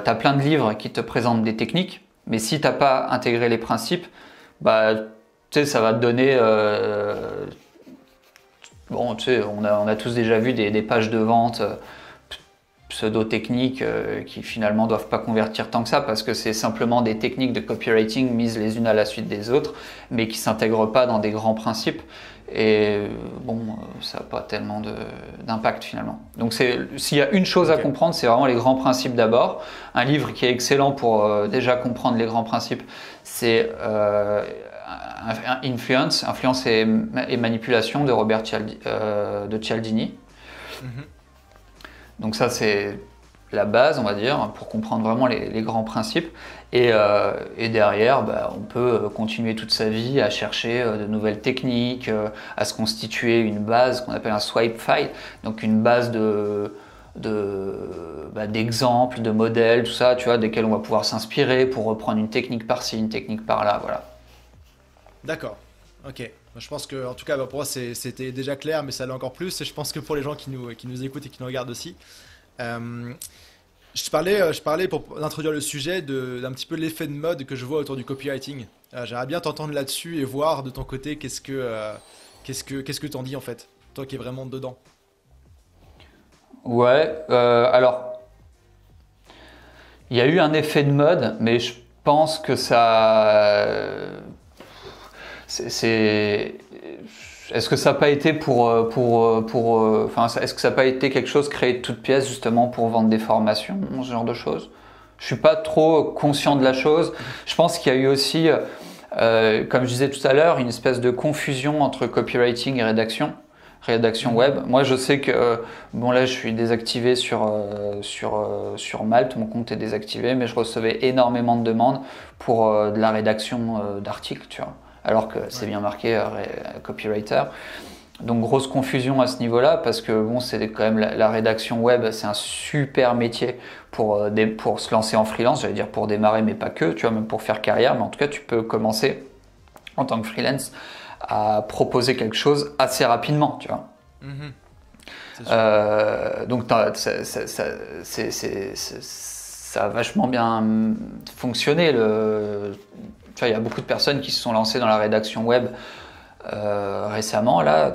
as plein de livres qui te présentent des techniques, mais si t'as pas intégré les principes, bah tu sais, ça va te donner. Bon, tu sais, on a tous déjà vu des pages de vente pseudo-techniques qui finalement doivent pas convertir tant que ça, parce que c'est simplement des techniques de copywriting mises les unes à la suite des autres, mais qui s'intègrent pas dans des grands principes. Et bon, ça n'a pas tellement d'impact finalement. Donc s'il y a une chose à Ok. comprendre, c'est vraiment les grands principes d'abord. Un livre qui est excellent pour déjà comprendre les grands principes, c'est Influence et manipulation de de Cialdini. Mhm. Donc ça, c'est la base, on va dire, pour comprendre vraiment les grands principes. Et derrière, bah, on peut continuer toute sa vie à chercher de nouvelles techniques, à se constituer une base qu'on appelle un swipe file, donc une base d'exemples, de modèles, tout ça, tu vois, desquels on va pouvoir s'inspirer pour reprendre une technique par-ci, une technique par-là, voilà. D'accord. Ok. Je pense que, en tout cas, pour moi, c'était déjà clair, mais ça l'est encore plus. Et je pense que pour les gens qui nous écoutent et qui nous regardent aussi. Euh, je parlais pour introduire le sujet d'un petit peu l'effet de mode que je vois autour du copywriting. J'aimerais bien t'entendre là-dessus et voir de ton côté qu'est-ce que t'en dis en fait, toi qui es vraiment dedans. Ouais, alors il y a eu un effet de mode, mais je pense que c'est est-ce que ça n'a pas été enfin, est-ce que ça n'a pas été quelque chose créé de toutes pièces justement pour vendre des formations, ce genre de choses? Je suis pas trop conscient de la chose. Je pense qu'il y a eu aussi, comme je disais tout à l'heure, une espèce de confusion entre copywriting et rédaction Mhm. web. Moi, je sais que bon là, je suis désactivé sur Malte, mon compte est désactivé, mais je recevais énormément de demandes pour de la rédaction d'articles, tu vois, alors que c'est Ouais. bien marqué copywriter. Donc grosse confusion à ce niveau-là parce que bon, c'est quand même la rédaction web, c'est un super métier pour se lancer en freelance, j'allais dire pour démarrer, mais pas que, tu vois, même pour faire carrière. Mais en tout cas, tu peux commencer en tant que freelance à proposer quelque chose assez rapidement, tu vois. Mhm. C'est sûr. Donc ça a vachement bien fonctionné. Tu vois, il y a beaucoup de personnes qui se sont lancées dans la rédaction web récemment, là,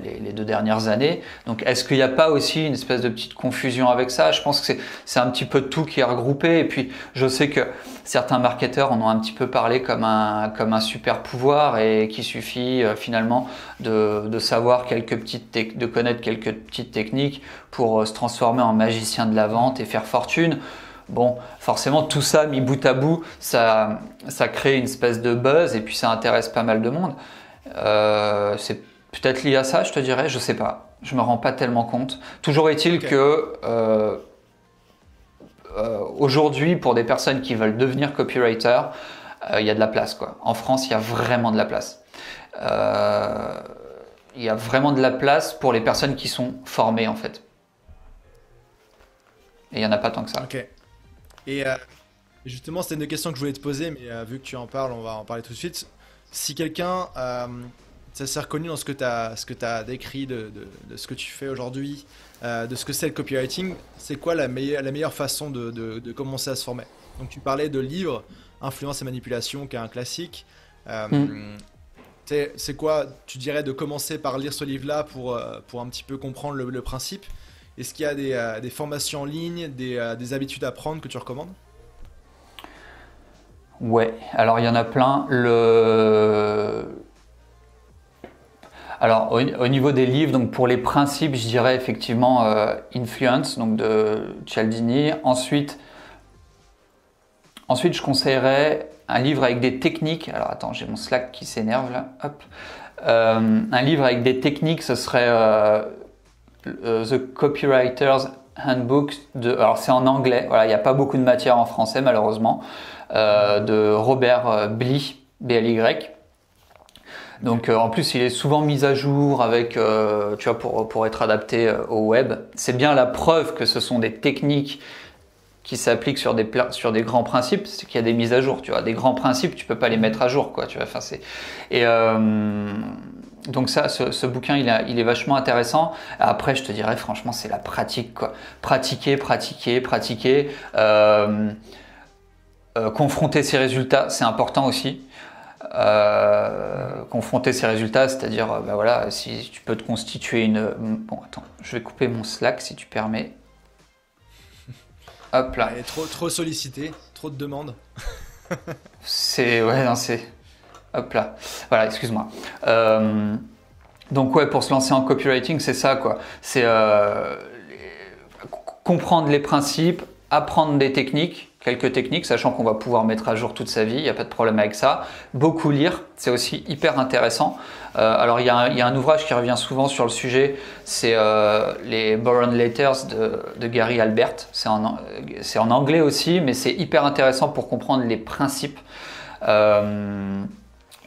les 2 dernières années. Donc, est-ce qu'il n'y a pas aussi une espèce de petite confusion avec ça? Je pense que c'est un petit peu tout qui est regroupé. Et puis, je sais que certains marketeurs en ont un petit peu parlé comme un super pouvoir et qu'il suffit finalement de savoir de connaître quelques petites techniques pour se transformer en magicien de la vente et faire fortune. Bon, forcément, tout ça mis bout à bout, ça crée une espèce de buzz et puis ça intéresse pas mal de monde. C'est peut-être lié à ça, je te dirais, je sais pas. Je me rends pas tellement compte. Toujours est-il Ok. que aujourd'hui, pour des personnes qui veulent devenir copywriter, il y a de la place, quoi. En France, il y a vraiment de la place. Euh, il y a vraiment de la place pour les personnes qui sont formées, en fait. Et il n'y en a pas tant que ça. Ok. Et justement, c'était une question que je voulais te poser, mais vu que tu en parles, on va en parler tout de suite. Si quelqu'un, ça s'est reconnu dans ce que t'as décrit de ce que tu fais aujourd'hui, de ce que c'est le copywriting, c'est quoi la meilleure façon de commencer à se former? Donc tu parlais de livres, Influence et manipulation, qui est un classique. Hmm. C'est quoi, tu dirais, de commencer par lire ce livre-là pour un petit peu comprendre le principe? Est-ce qu'il y a des formations en ligne, des habitudes à prendre que tu recommandes? Ouais, alors il y en a plein. Alors au niveau des livres, donc pour les principes, je dirais effectivement Influence, donc de Cialdini. Ensuite, je conseillerais un livre avec des techniques. Alors attends, j'ai mon Slack qui s'énerve là. Hop. Un livre avec des techniques, ce serait The Copywriter's Handbook. Alors c'est en anglais. Voilà, il n'y a pas beaucoup de matière en français malheureusement. De Robert Bly, B-L-Y. Ok. Donc en plus il est souvent mis à jour avec, tu vois, pour être adapté au web. C'est bien la preuve que ce sont des techniques qui s'appliquent sur des grands principes, c'est qu'il y a des mises à jour, tu vois. Des grands principes, tu peux pas les mettre à jour, quoi, tu vois. Enfin, et donc ça, ce bouquin, il est vachement intéressant. Après, je te dirais, franchement, c'est la pratique, quoi. Pratiquer, pratiquer, pratiquer. Confronter ses résultats, c'est important aussi. Mhm. Confronter ses résultats, c'est-à-dire, ben voilà, si tu peux te constituer une... Bon, attends, je vais couper mon Slack si tu permets. Hop là. Ouais, trop sollicité, trop de demandes. Ouais, non, hop là. Voilà, excuse-moi. Euh, donc ouais, pour se lancer en copywriting, c'est ça, quoi. C'est comprendre les principes, apprendre des techniques, quelques techniques, sachant qu'on va pouvoir mettre à jour toute sa vie, il n'y a pas de problème avec ça. Beaucoup lire, c'est aussi hyper intéressant. Alors il y a un ouvrage qui revient souvent sur le sujet, c'est les Boron Letters de Gary Albert. C'est en anglais aussi, mais c'est hyper intéressant pour comprendre les principes. Euh,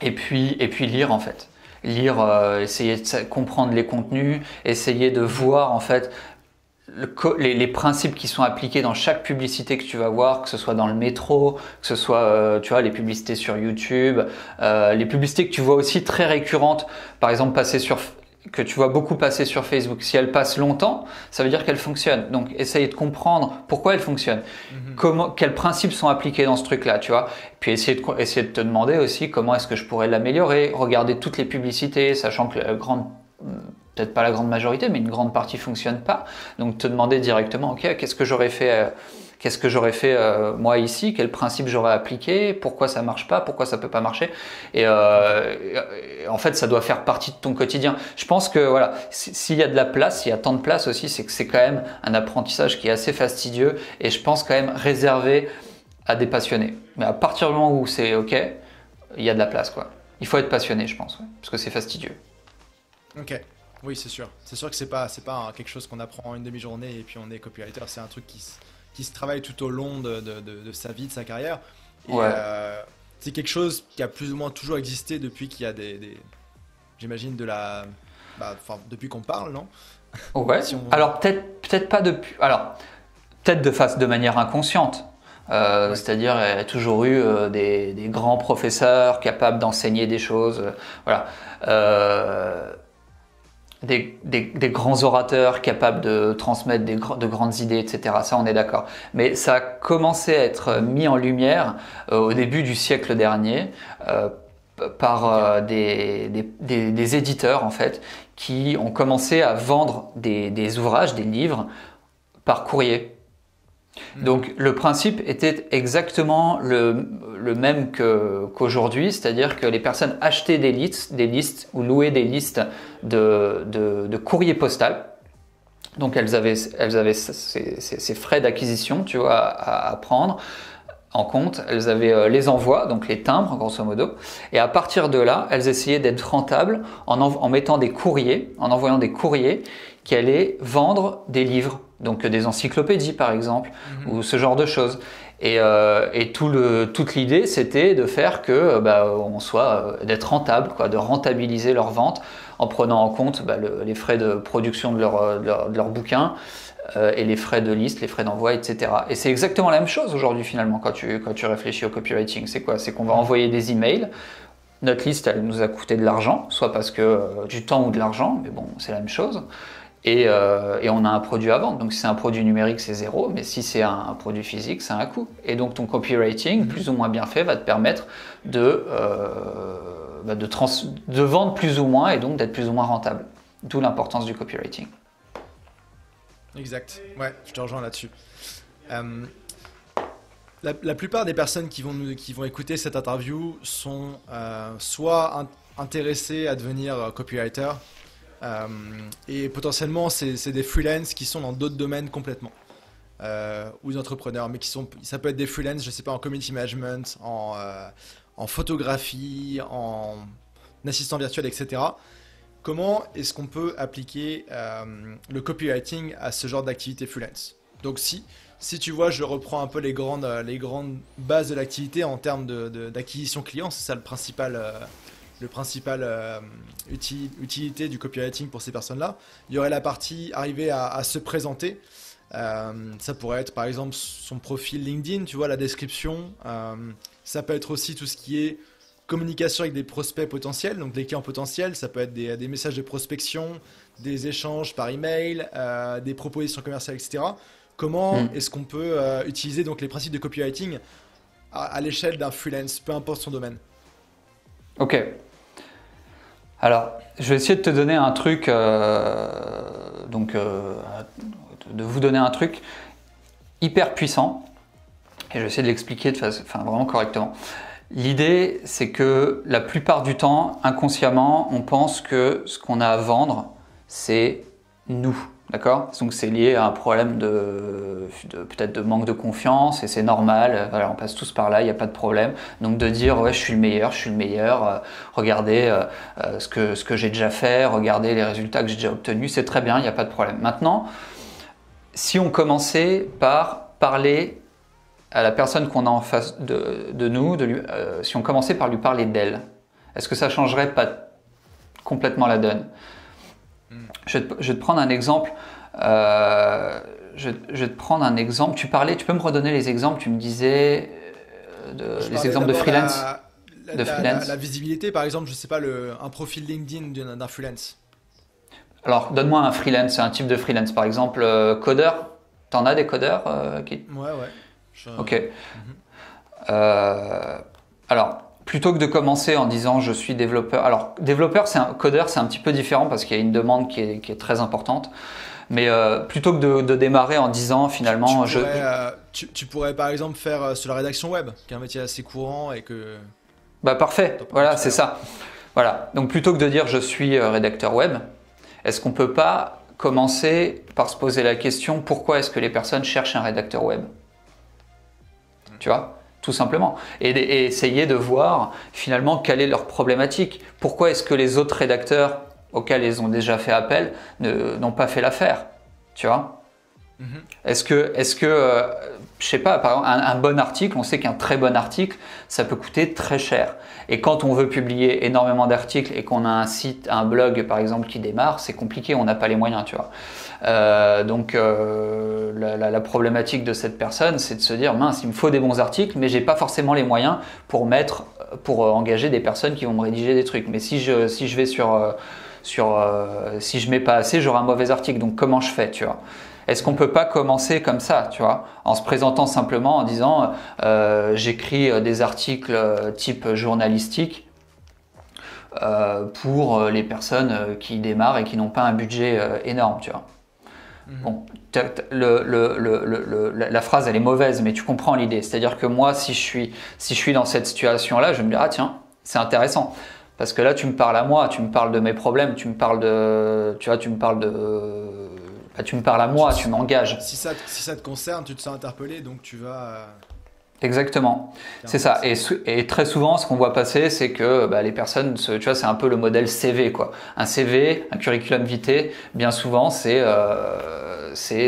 et puis lire en fait. Lire, essayer de comprendre les contenus, essayer de voir en fait les principes qui sont appliqués dans chaque publicité que tu vas voir, que ce soit dans le métro, que ce soit tu vois, les publicités sur YouTube, les publicités que tu vois aussi très récurrentes, par exemple que tu vois beaucoup passer sur Facebook. Si elles passent longtemps, ça veut dire qu'elles fonctionnent. Donc, essaye de comprendre pourquoi elles fonctionnent, quels principes sont appliqués dans ce truc-là, tu vois. Puis, essayer de te demander aussi comment est-ce que je pourrais l'améliorer, regarder toutes les publicités, sachant que peut-être pas la grande majorité, mais une grande partie fonctionne pas. Donc, te demander directement, ok, qu'est-ce que j'aurais fait moi ici, quel principe j'aurais appliqué, pourquoi ça marche pas, pourquoi ça peut pas marcher. Et en fait, ça doit faire partie de ton quotidien. Je pense que voilà, s'il y a de la place, s'il y a tant de place aussi, c'est que c'est quand même un apprentissage qui est assez fastidieux et je pense quand même réservé à des passionnés. Mais à partir du moment où c'est ok, il y a de la place quoi. Il faut être passionné, je pense, ouais, parce que c'est fastidieux. Ok. Oui, c'est sûr. C'est sûr que c'est pas quelque chose qu'on apprend en une demi-journée et puis on est copywriter. C'est un truc qui se travaille tout au long de sa vie, de sa carrière. Et Ouais. c'est quelque chose qui a plus ou moins toujours existé depuis qu'il y a j'imagine depuis qu'on parle, non? Ouais. Si Alors peut-être pas depuis. Alors peut-être de manière inconsciente. Ouais. C'est-à-dire, il y a toujours eu des grands professeurs capables d'enseigner des choses. Voilà. Des grands orateurs capables de transmettre de grandes idées, etc. Ça, on est d'accord. Mais ça a commencé à être mis en lumière au début du siècle dernier par des éditeurs, en fait, qui ont commencé à vendre des ouvrages, des livres par courrier. Donc le principe était exactement le même qu'aujourd'hui, c'est-à-dire que les personnes achetaient des listes ou louaient des listes de courrier postal. Donc elles avaient ces frais d'acquisition, tu vois, à prendre en compte. Elles avaient les envois, donc les timbres grosso modo. Et à partir de là, elles essayaient d'être rentables en mettant des courriers, en envoyant des courriers qui allaient vendre des livres. Donc des encyclopédies par exemple, ou ce genre de choses. Et toute l'idée, c'était de faire que on soit d'être rentable, quoi, de rentabiliser leurs ventes en prenant en compte les frais de production de leur bouquin et les frais de liste, les frais d'envoi, etc. Et c'est exactement la même chose aujourd'hui finalement quand tu réfléchis au copywriting. C'est quoi? C'est qu'on va envoyer des emails. Notre liste, elle nous a coûté de l'argent, soit parce que du temps ou de l'argent, mais bon, c'est la même chose. Et on a un produit à vendre. Donc si c'est un produit numérique, c'est zéro, mais si c'est un produit physique, c'est un coût. Et donc ton copywriting, plus ou moins bien fait, va te permettre de vendre plus ou moins et donc d'être plus ou moins rentable. D'où l'importance du copywriting. Exact. Ouais, je te rejoins là-dessus. La plupart des personnes qui vont écouter cette interview sont soit intéressées à devenir copywriter, et potentiellement c'est des freelances qui sont dans d'autres domaines complètement, ou des entrepreneurs, mais ça peut être des freelances, je sais pas, en community management, en photographie, en assistant virtuel, etc. Comment est-ce qu'on peut appliquer le copywriting à ce genre d'activité freelance? Donc si tu vois, je reprends un peu les grandes bases de l'activité en termes d'acquisition client, c'est ça le principal utilité du copywriting pour ces personnes-là. Il y aurait la partie arriver à se présenter. Ça pourrait être par exemple son profil LinkedIn, tu vois, la description. Ça peut être aussi tout ce qui est communication avec des prospects potentiels, donc des clients potentiels. Ça peut être des messages de prospection, des échanges par email, des propositions commerciales, etc. Comment est-ce qu'on peut utiliser donc les principes de copywriting à l'échelle d'un freelance, peu importe son domaine? Ok. Alors, je vais essayer de te donner un truc, de vous donner un truc hyper puissant, et je vais essayer de l'expliquer vraiment correctement. L'idée, c'est que la plupart du temps, inconsciemment, on pense que ce qu'on a à vendre, c'est nous. D'accord? Donc c'est lié à un problème peut-être de manque de confiance et c'est normal, voilà, on passe tous par là, il n'y a pas de problème. Donc de dire ouais je suis le meilleur, regardez ce que j'ai déjà fait, regardez les résultats que j'ai déjà obtenus, c'est très bien, il n'y a pas de problème. Maintenant, si on commençait par parler à la personne qu'on a en face de nous, si on commençait par lui parler d'elle, est-ce que ça changerait pas complètement la donne? Je vais te prendre un exemple Je vais te prendre un exemple. Tu peux me redonner les exemples? Tu me disais les exemples de freelance. La visibilité, par exemple, je sais pas, un profil LinkedIn d'un freelance. Alors, donne-moi un freelance, un type de freelance. Par exemple, codeur. T'en as des codeurs Ouais. Ok. Alors, plutôt que de commencer en disant je suis développeur. Alors, codeur, c'est un petit peu différent parce qu'il y a une demande qui est très importante. Mais plutôt que de démarrer en disant finalement tu pourrais par exemple faire sur la rédaction web, qui est un métier assez courant et que. Bah parfait, voilà, c'est ça. Voilà. Donc plutôt que de dire je suis rédacteur web, est-ce qu'on peut pas commencer par se poser la question pourquoi est-ce que les personnes cherchent un rédacteur web? Tu vois, tout simplement. Et essayer de voir finalement quelle est leur problématique. Pourquoi est-ce que les autres rédacteurs auxquels ils ont déjà fait appel n'ont pas fait l'affaire? Tu vois? Est-ce que je sais pas, par exemple, un bon article, on sait qu'un très bon article, ça peut coûter très cher. Et quand on veut publier énormément d'articles et qu'on a un site, un blog par exemple qui démarre, c'est compliqué, on n'a pas les moyens, tu vois. Donc la problématique de cette personne, c'est de se dire mince, il me faut des bons articles, mais j'ai pas forcément les moyens pour engager des personnes qui vont me rédiger des trucs. Mais si je vais si je mets pas assez, j'aurai un mauvais article. Donc comment je fais, tu vois? Est-ce qu'on peut pas commencer comme ça, tu vois, en se présentant simplement en disant j'écris des articles type journalistique pour les personnes qui démarrent et qui n'ont pas un budget énorme, tu vois. Bon, la phrase elle est mauvaise, mais tu comprends l'idée. C'est-à-dire que moi, si je suis dans cette situation-là, je vais me dire ah tiens, c'est intéressant. Parce que là, tu me parles à moi, tu me parles de mes problèmes, tu me parles à moi, tu m'engages. Si ça te concerne, tu te sens interpellé, donc tu vas. Exactement, c'est ça. Et très souvent, ce qu'on voit passer, c'est que les personnes, tu vois, c'est un peu le modèle CV, quoi. Un CV, un curriculum vitae, bien souvent, c'est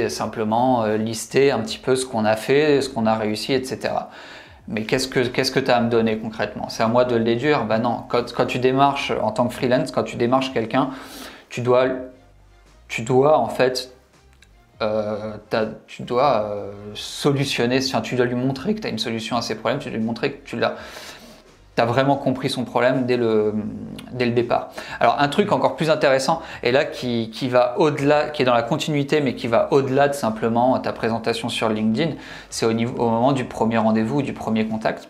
simplement lister un petit peu ce qu'on a fait, ce qu'on a réussi, etc. Mais qu'est-ce que tu as à me donner concrètement? C'est à moi de le déduire? Ben non. Quand tu démarches en tant que freelance, quand tu démarches quelqu'un, tu dois en fait, tu dois solutionner, tu dois lui montrer que tu as une solution à ses problèmes, tu dois lui montrer que tu as vraiment compris son problème dès le départ. Alors un truc encore plus intéressant, et là qui va au-delà, qui est dans la continuité, mais qui va au-delà de simplement ta présentation sur LinkedIn, c'est au moment du premier rendez-vous, du premier contact.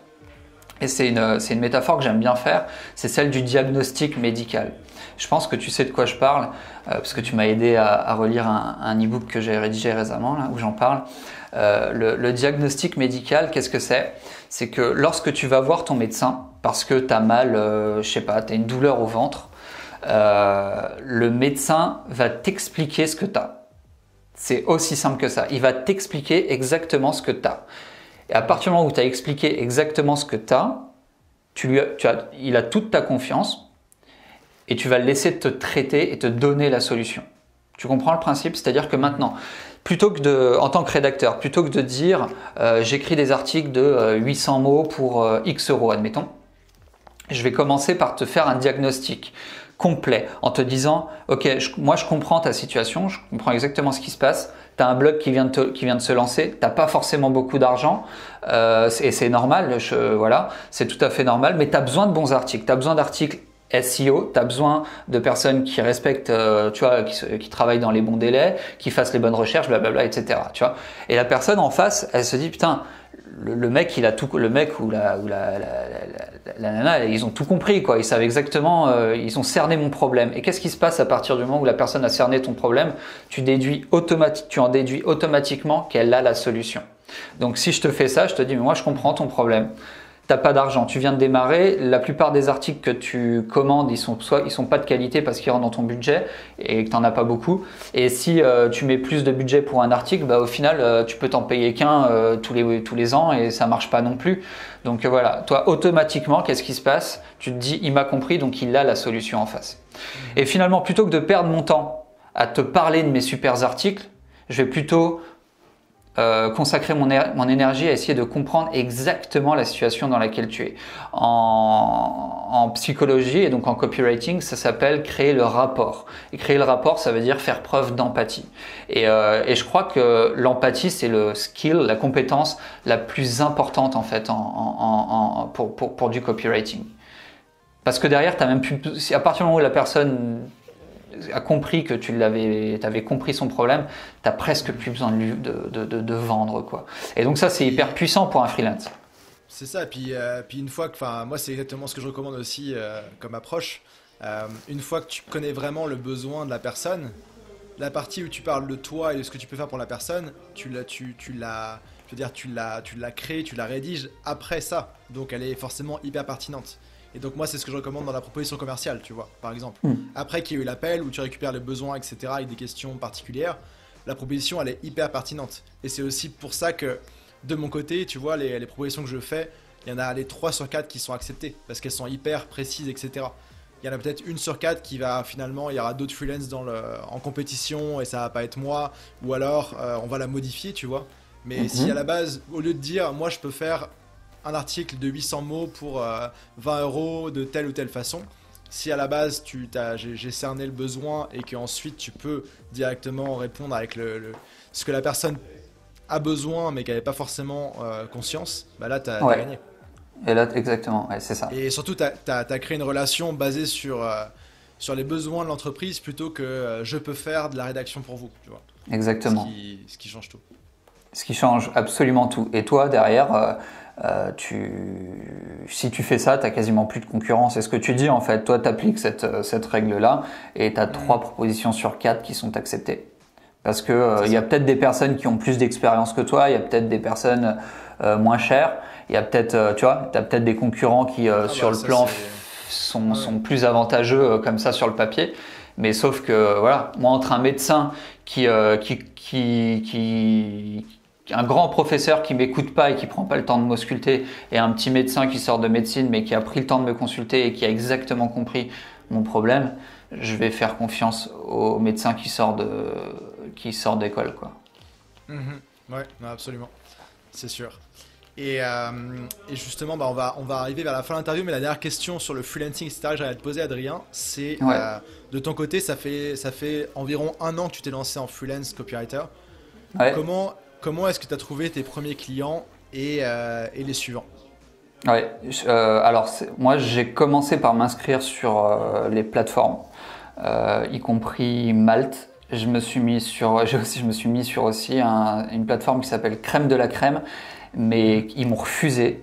Et c'est une métaphore que j'aime bien faire, c'est celle du diagnostic médical. Je pense que tu sais de quoi je parle, parce que tu m'as aidé à relire un e-book que j'ai rédigé récemment, là, où j'en parle. Le diagnostic médical, qu'est-ce que c'est? C'est que lorsque tu vas voir ton médecin, parce que tu as mal, je sais pas, tu as une douleur au ventre, le médecin va t'expliquer ce que tu as. C'est aussi simple que ça. Il va t'expliquer exactement ce que tu as. Et à partir du moment où tu as expliqué exactement ce que tu as, il a toute ta confiance et tu vas le laisser te traiter et te donner la solution. Tu comprends le principe? C'est-à-dire que maintenant, en tant que rédacteur, plutôt que de dire j'écris des articles de 800 mots pour X euros, admettons, je vais commencer par te faire un diagnostic complet en te disant ok, moi je comprends ta situation, je comprends exactement ce qui se passe. Tu as un blog qui vient de se lancer, tu n'as pas forcément beaucoup d'argent et c'est normal, voilà, c'est tout à fait normal, mais tu as besoin de bons articles, tu as besoin d'articles SEO, tu as besoin de personnes qui respectent, tu vois, qui travaillent dans les bons délais, qui fassent les bonnes recherches, blablabla, etc. Tu vois. Et la personne en face, elle se dit putain, le mec, le mec ou la nana, ils ont tout compris, quoi. Ils savent exactement, ils ont cerné mon problème. Et qu'est-ce qui se passe à partir du moment où la personne a cerné ton problème? Tu en déduis automatiquement qu'elle a la solution. Donc si je te fais ça, je te dis mais moi je comprends ton problème. T'as pas d'argent, tu viens de démarrer, la plupart des articles que tu commandes, ils sont pas de qualité parce qu'ils rentrent dans ton budget et que t'en as pas beaucoup. Et si tu mets plus de budget pour un article, au final tu peux t'en payer qu'un tous les ans et ça marche pas non plus. Donc voilà, toi automatiquement, qu'est-ce qui se passe? Tu te dis il m'a compris, donc il a la solution en face. Et finalement, plutôt que de perdre mon temps à te parler de mes super articles, je vais plutôt consacrer mon énergie à essayer de comprendre exactement la situation dans laquelle tu es. En psychologie et donc en copywriting, ça s'appelle créer le rapport. Et créer le rapport, ça veut dire faire preuve d'empathie. Et je crois que l'empathie, c'est le skill, la compétence la plus importante en fait pour du copywriting. Parce que derrière, t'as même plus, à partir du moment où la personne a compris que tu avais compris son problème, tu n'as presque plus besoin de vendre, quoi. Et donc ça, c'est hyper puissant pour un freelance. C'est ça, puis une fois que, enfin, moi c'est exactement ce que je recommande aussi comme approche. Une fois que tu connais vraiment le besoin de la personne, la partie où tu parles de toi et de ce que tu peux faire pour la personne, je veux dire, tu l'as créée, tu la rédiges après ça. Donc elle est forcément hyper pertinente. Et donc moi c'est ce que je recommande dans la proposition commerciale, tu vois, par exemple. Après qu'il y ait eu l'appel où tu récupères les besoins, etc., avec des questions particulières, la proposition elle est hyper pertinente. Et c'est aussi pour ça que de mon côté, tu vois, les propositions que je fais, il y en a les 3 sur 4 qui sont acceptées parce qu'elles sont hyper précises, etc. Il y en a peut-être une sur 4 qui va finalement, il y aura d'autres freelances en compétition et ça va pas être moi, ou alors on va la modifier, tu vois. Mais si à la base, au lieu de dire moi je peux faire un article de 800 mots pour 20 euros de telle ou telle façon, si à la base j'ai cerné le besoin et qu'ensuite tu peux directement répondre avec ce que la personne a besoin mais qu'elle n'avait pas forcément conscience, bah là t'as gagné. Et là, exactement, ouais, c'est ça. Et surtout, tu as créé une relation basée sur les besoins de l'entreprise plutôt que je peux faire de la rédaction pour vous, tu vois. Exactement. Ce qui change tout. Ce qui change absolument tout. Et toi, derrière, si tu fais ça, tu n'as quasiment plus de concurrence. C'est ce que tu dis, en fait. Toi, tu appliques cette règle-là et tu as 3 propositions sur 4 qui sont acceptées. Parce que il y a peut-être des personnes qui ont plus d'expérience que toi, il y a peut-être des personnes moins chères, il y a peut-être, tu vois, tu as peut-être des concurrents qui, sur le plan, sont plus avantageux comme ça sur le papier. Mais sauf que, voilà, moi, entre un médecin un grand professeur qui m'écoute pas et qui prend pas le temps de m'ausculter et un petit médecin qui sort de médecine mais qui a pris le temps de me consulter et qui a exactement compris mon problème, je vais faire confiance au médecin qui sort d'école, quoi. Ouais, non, absolument, c'est sûr. Et justement, bah, on va arriver vers la fin de l'interview, mais la dernière question sur le freelancing, etc., que j'allais te poser, Adrien, c'est de ton côté, ça fait environ 1 an que tu t'es lancé en freelance copywriter. Ouais. Comment est-ce que tu as trouvé tes premiers clients et les suivants? Ouais, alors moi j'ai commencé par m'inscrire sur les plateformes, y compris Malte. Je me suis mis sur aussi une plateforme qui s'appelle Crème de la Crème, mais ils m'ont refusé.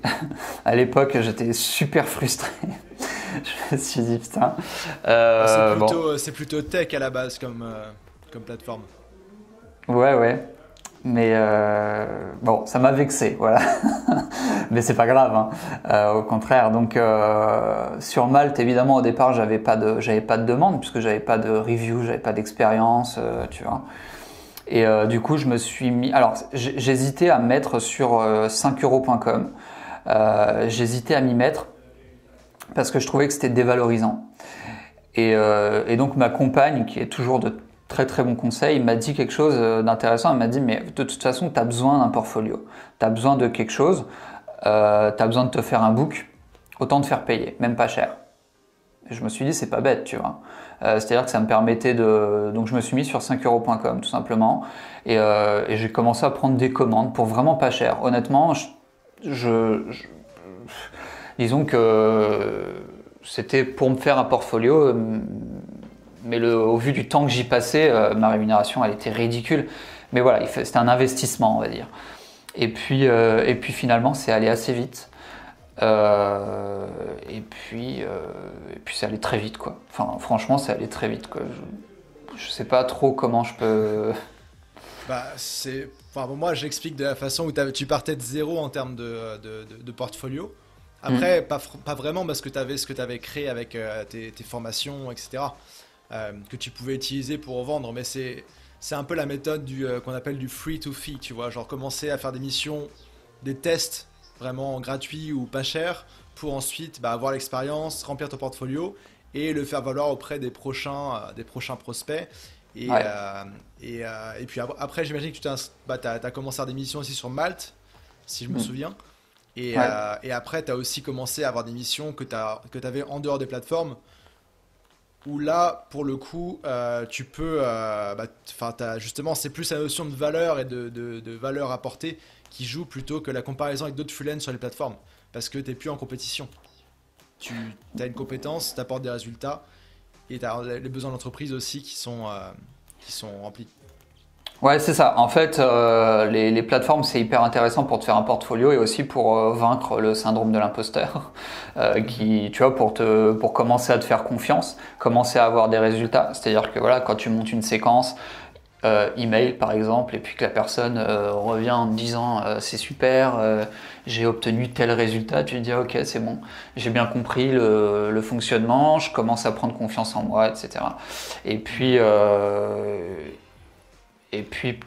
À l'époque, j'étais super frustré. Je me suis dit putain. C'est plutôt tech à la base comme plateforme. Ouais. Mais bon, ça m'a vexé, voilà. Mais c'est pas grave, hein. Au contraire. Donc sur Malte, évidemment, au départ, j'avais pas de demande puisque j'avais pas de review, j'avais pas d'expérience, tu vois. Et du coup, je me suis mis. Alors, j'hésitais à me mettre sur 5euros.com. J'hésitais à m'y mettre parce que je trouvais que c'était dévalorisant. Et donc ma compagne, qui est toujours de très très bon conseil, m'a dit quelque chose d'intéressant. Elle m'a dit mais de toute façon tu as besoin d'un portfolio, tu as besoin de quelque chose, tu as besoin de te faire un book, autant te faire payer, même pas cher. Et je me suis dit c'est pas bête, tu vois. C'est-à-dire que ça me permettait donc je me suis mis sur 5euros.com tout simplement et j'ai commencé à prendre des commandes pour vraiment pas cher. Honnêtement, disons que c'était pour me faire un portfolio. Mais au vu du temps que j'y passais, ma rémunération, elle était ridicule. Mais voilà, c'était un investissement, on va dire. Et puis finalement, c'est allé assez vite. Et puis c'est allé très vite, quoi. Enfin, franchement, c'est allé très vite, quoi. Je sais pas trop comment je peux... Bah, moi, j'explique de la façon où tu partais de zéro en termes de portfolio. Après, pas vraiment parce que tu avais ce que tu avais créé avec tes formations, etc. Que tu pouvais utiliser pour vendre, mais c'est un peu la méthode qu'on appelle du free to fee, tu vois, genre commencer à faire des missions, des tests vraiment gratuits ou pas chers pour ensuite avoir l'expérience, remplir ton portfolio et le faire valoir auprès des prochains prospects Et, Ouais, et puis après, j'imagine que t'as commencé à avoir des missions aussi sur Malte, si je me mm, souviens. ouais. Et après, tu as aussi commencé à avoir des missions que tu avais en dehors des plateformes, où là, pour le coup, tu peux. Justement, c'est plus la notion de valeur et de valeur apportée qui joue plutôt que la comparaison avec d'autres freelance sur les plateformes. Parce que tu n'es plus en compétition. Tu as une compétence, tu apportes des résultats, et tu as les besoins de l'entreprise aussi qui sont remplis. Ouais, c'est ça. En fait, les plateformes, c'est hyper intéressant pour te faire un portfolio et aussi pour vaincre le syndrome de l'imposteur, Mhm. tu vois, pour commencer à te faire confiance, commencer à avoir des résultats. C'est-à-dire que voilà, quand tu montes une séquence, email par exemple, et puis que la personne revient en te disant c'est super, j'ai obtenu tel résultat, tu te dis ok, c'est bon, j'ai bien compris le fonctionnement, je commence à prendre confiance en moi, etc. Et puis, et puis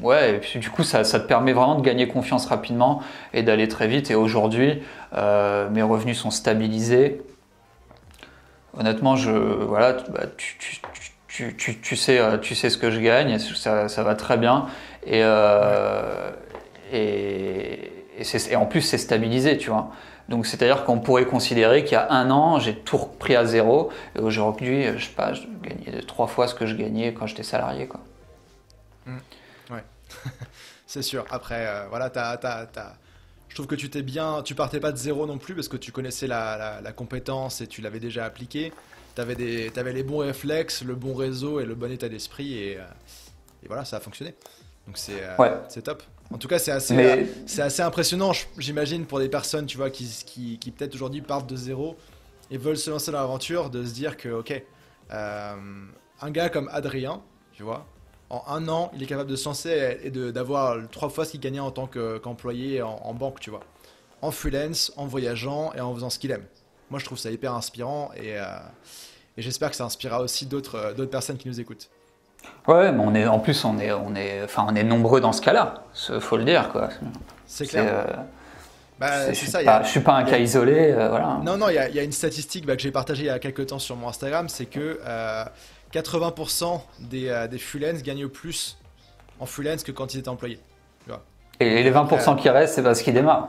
ouais, et puis du coup, ça te permet vraiment de gagner confiance rapidement et d'aller très vite. Et aujourd'hui, mes revenus sont stabilisés. Honnêtement, voilà, tu sais ce que je gagne, ça va très bien. Et, Ouais. et en plus, c'est stabilisé, tu vois. Donc, c'est-à-dire qu'on pourrait considérer qu'il y a un an, j'ai tout repris à zéro. Et aujourd'hui, je sais pas, je gagnais 3 fois ce que je gagnais quand j'étais salarié, quoi. Mm. Ouais. C'est sûr. Après, voilà, je trouve que tu partais pas de zéro non plus parce que tu connaissais la compétence et tu l'avais déjà appliquée. T'avais les bons réflexes, le bon réseau et le bon état d'esprit et voilà, ça a fonctionné. Donc Ouais, c'est top. En tout cas, mais c'est assez impressionnant, j'imagine, pour des personnes, tu vois, qui peut-être aujourd'hui partent de zéro et veulent se lancer dans l'aventure, de se dire que, ok, euh, un gars comme Adrien, tu vois, en un an, il est capable de se lancer et d'avoir 3 fois ce qu'il gagnait en tant qu'employé en banque, tu vois. En freelance, en voyageant et en faisant ce qu'il aime. Moi, je trouve ça hyper inspirant et j'espère que ça inspirera aussi d'autres personnes qui nous écoutent. ouais, mais en plus, enfin, on est nombreux dans ce cas-là. Faut le dire, quoi. C'est C'est, clair. Bah, c'est ça, je suis pas un il y a cas isolé, voilà. non, non, il y a une statistique que j'ai partagée il y a quelques temps sur mon Instagram, c'est que 80% des freelance gagnent plus en freelance que quand ils étaient employés. Tu vois. Et les Donc, 20% qui restent, c'est parce qu'ils démarrent.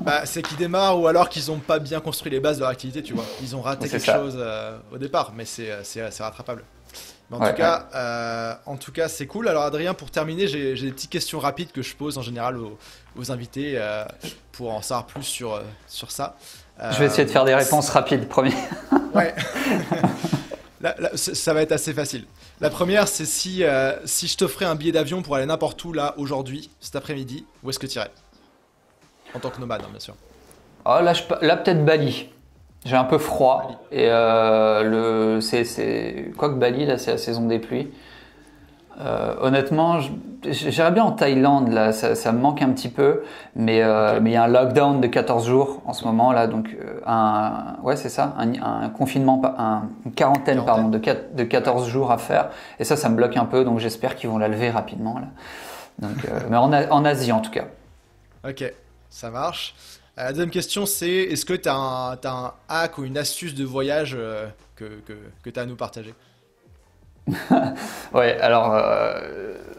bah, c'est qu'ils démarrent ou alors qu'ils n'ont pas bien construit les bases de leur activité, tu vois. Ils ont raté C'est quelque ça. chose au départ, mais c'est rattrapable. Mais Ouais, ouais. en tout cas, c'est cool. Alors Adrien, pour terminer, j'ai des petites questions rapides que je pose en général aux invités pour en savoir plus sur ça. Je vais Euh, essayer de faire des réponses rapides, promis. ouais, ça va être assez facile. La première, c'est si je t'offrais un billet d'avion pour aller n'importe où là aujourd'hui, cet après-midi, où est-ce que tu irais? En tant que nomade, hein, bien sûr. Oh, là peut-être Bali. J'ai un peu Bali. froid. Et quoique Bali, là, c'est la saison des pluies. Honnêtement, j'irais bien en Thaïlande, là, ça me manque un petit peu, Ok. mais il y a un lockdown de 14 jours en ce moment, là, donc ouais, c'est ça, un confinement, une quarantaine, pardon, Quarantaine. de Ouais. 14 jours à faire, et ça me bloque un peu, donc j'espère qu'ils vont la lever rapidement, là. Donc, mais en Asie, en tout cas. Ok, ça marche. La deuxième question, c'est est-ce que t'as un hack ou une astuce de voyage que tu as à nous partager? Ouais, alors,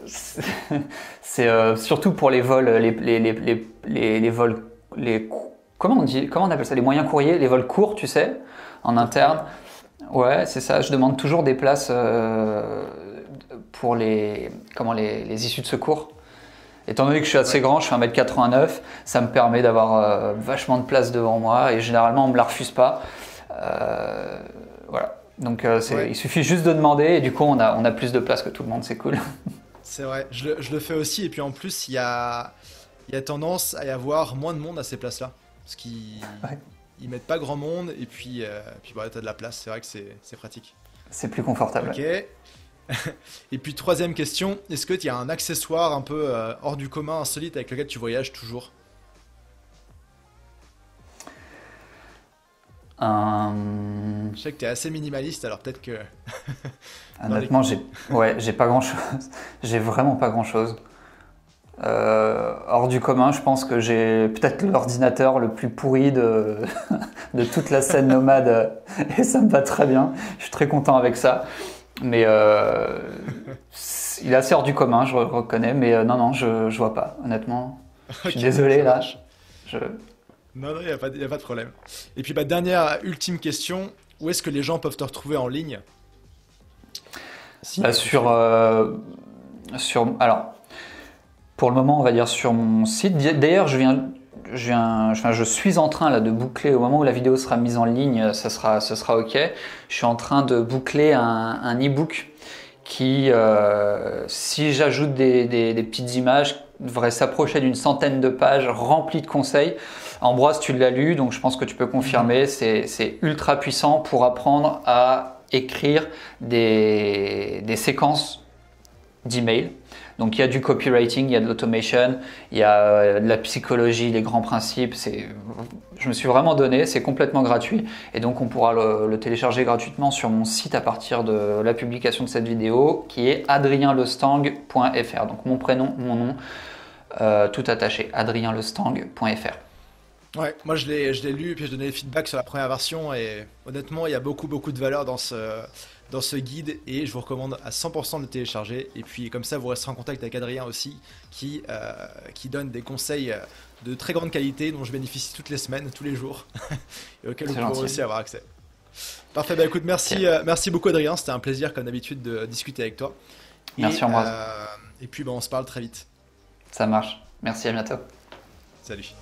c'est surtout pour les vols, les vols, comment on appelle ça, les moyens courriers, les vols courts, tu sais, en Court interne. courrier? Ouais, c'est ça. Je demande toujours des places pour les issues de secours. Étant donné que je suis assez Ouais. grand, je fais 1,89 m, ça me permet d'avoir vachement de place devant moi et généralement on me la refuse pas. Euh, voilà. Donc Ouais, il suffit juste de demander et du coup on a plus de place que tout le monde, c'est cool. c'est vrai. Je le fais aussi. Et puis en plus, il y a tendance à y avoir moins de monde à ces places-là. Parce qu'ils Ouais. ils mettent pas grand monde. Puis voilà, t'as de la place. C'est vrai que c'est pratique. C'est plus confortable. Ok. Et puis troisième question, est-ce que tu as un accessoire un peu hors du commun, insolite, avec lequel tu voyages toujours? Euh, Je sais que tu es assez minimaliste, alors peut-être que dans les... Honnêtement, j'ai pas grand chose. J'ai vraiment pas grand chose. Hors du commun, je pense que j'ai peut-être l'ordinateur le plus pourri de toute la scène nomade et ça me va très bien. Je suis très content avec ça. Mais il est assez hors du commun, je reconnais. Mais non, je vois pas, honnêtement. Je suis Ok, désolé ça là. marche. Je... Non, non, y a pas de problème. Et puis, dernière, ultime question. Où est-ce que les gens peuvent te retrouver en ligne? Si, Bah, alors, pour le moment, on va dire sur mon site. D'ailleurs, je suis en train là de boucler au moment où la vidéo sera mise en ligne, ça sera ok. Je suis en train de boucler un e-book qui, si j'ajoute des petites images, devrait s'approcher d'une centaine de pages remplies de conseils. Ambroise, tu l'as lu, donc je pense que tu peux confirmer. C'est ultra puissant pour apprendre à écrire des séquences d'emails. Donc il y a du copywriting, il y a de l'automation, il y a de la psychologie, les grands principes. Je me suis vraiment donné, c'est complètement gratuit. Et donc on pourra le télécharger gratuitement sur mon site à partir de la publication de cette vidéo qui est adrienlestang.fr. Donc mon prénom, mon nom, tout attaché, adrienlestang.fr. Ouais, moi je l'ai lu et puis j'ai donné des feedbacks sur la première version et honnêtement il y a beaucoup de valeur dans ce guide et je vous recommande à 100% de le télécharger et puis comme ça vous resterez en contact avec Adrien aussi qui donne des conseils de très grande qualité dont je bénéficie toutes les semaines, tous les jours et auxquels vous C'est pourrez gentil. aussi avoir accès. Parfait, bah écoute Ok. merci beaucoup Adrien, c'était un plaisir comme d'habitude de discuter avec toi Merci Ambroise. et puis bah, on se parle très vite. Ça marche. Merci, à bientôt. Salut.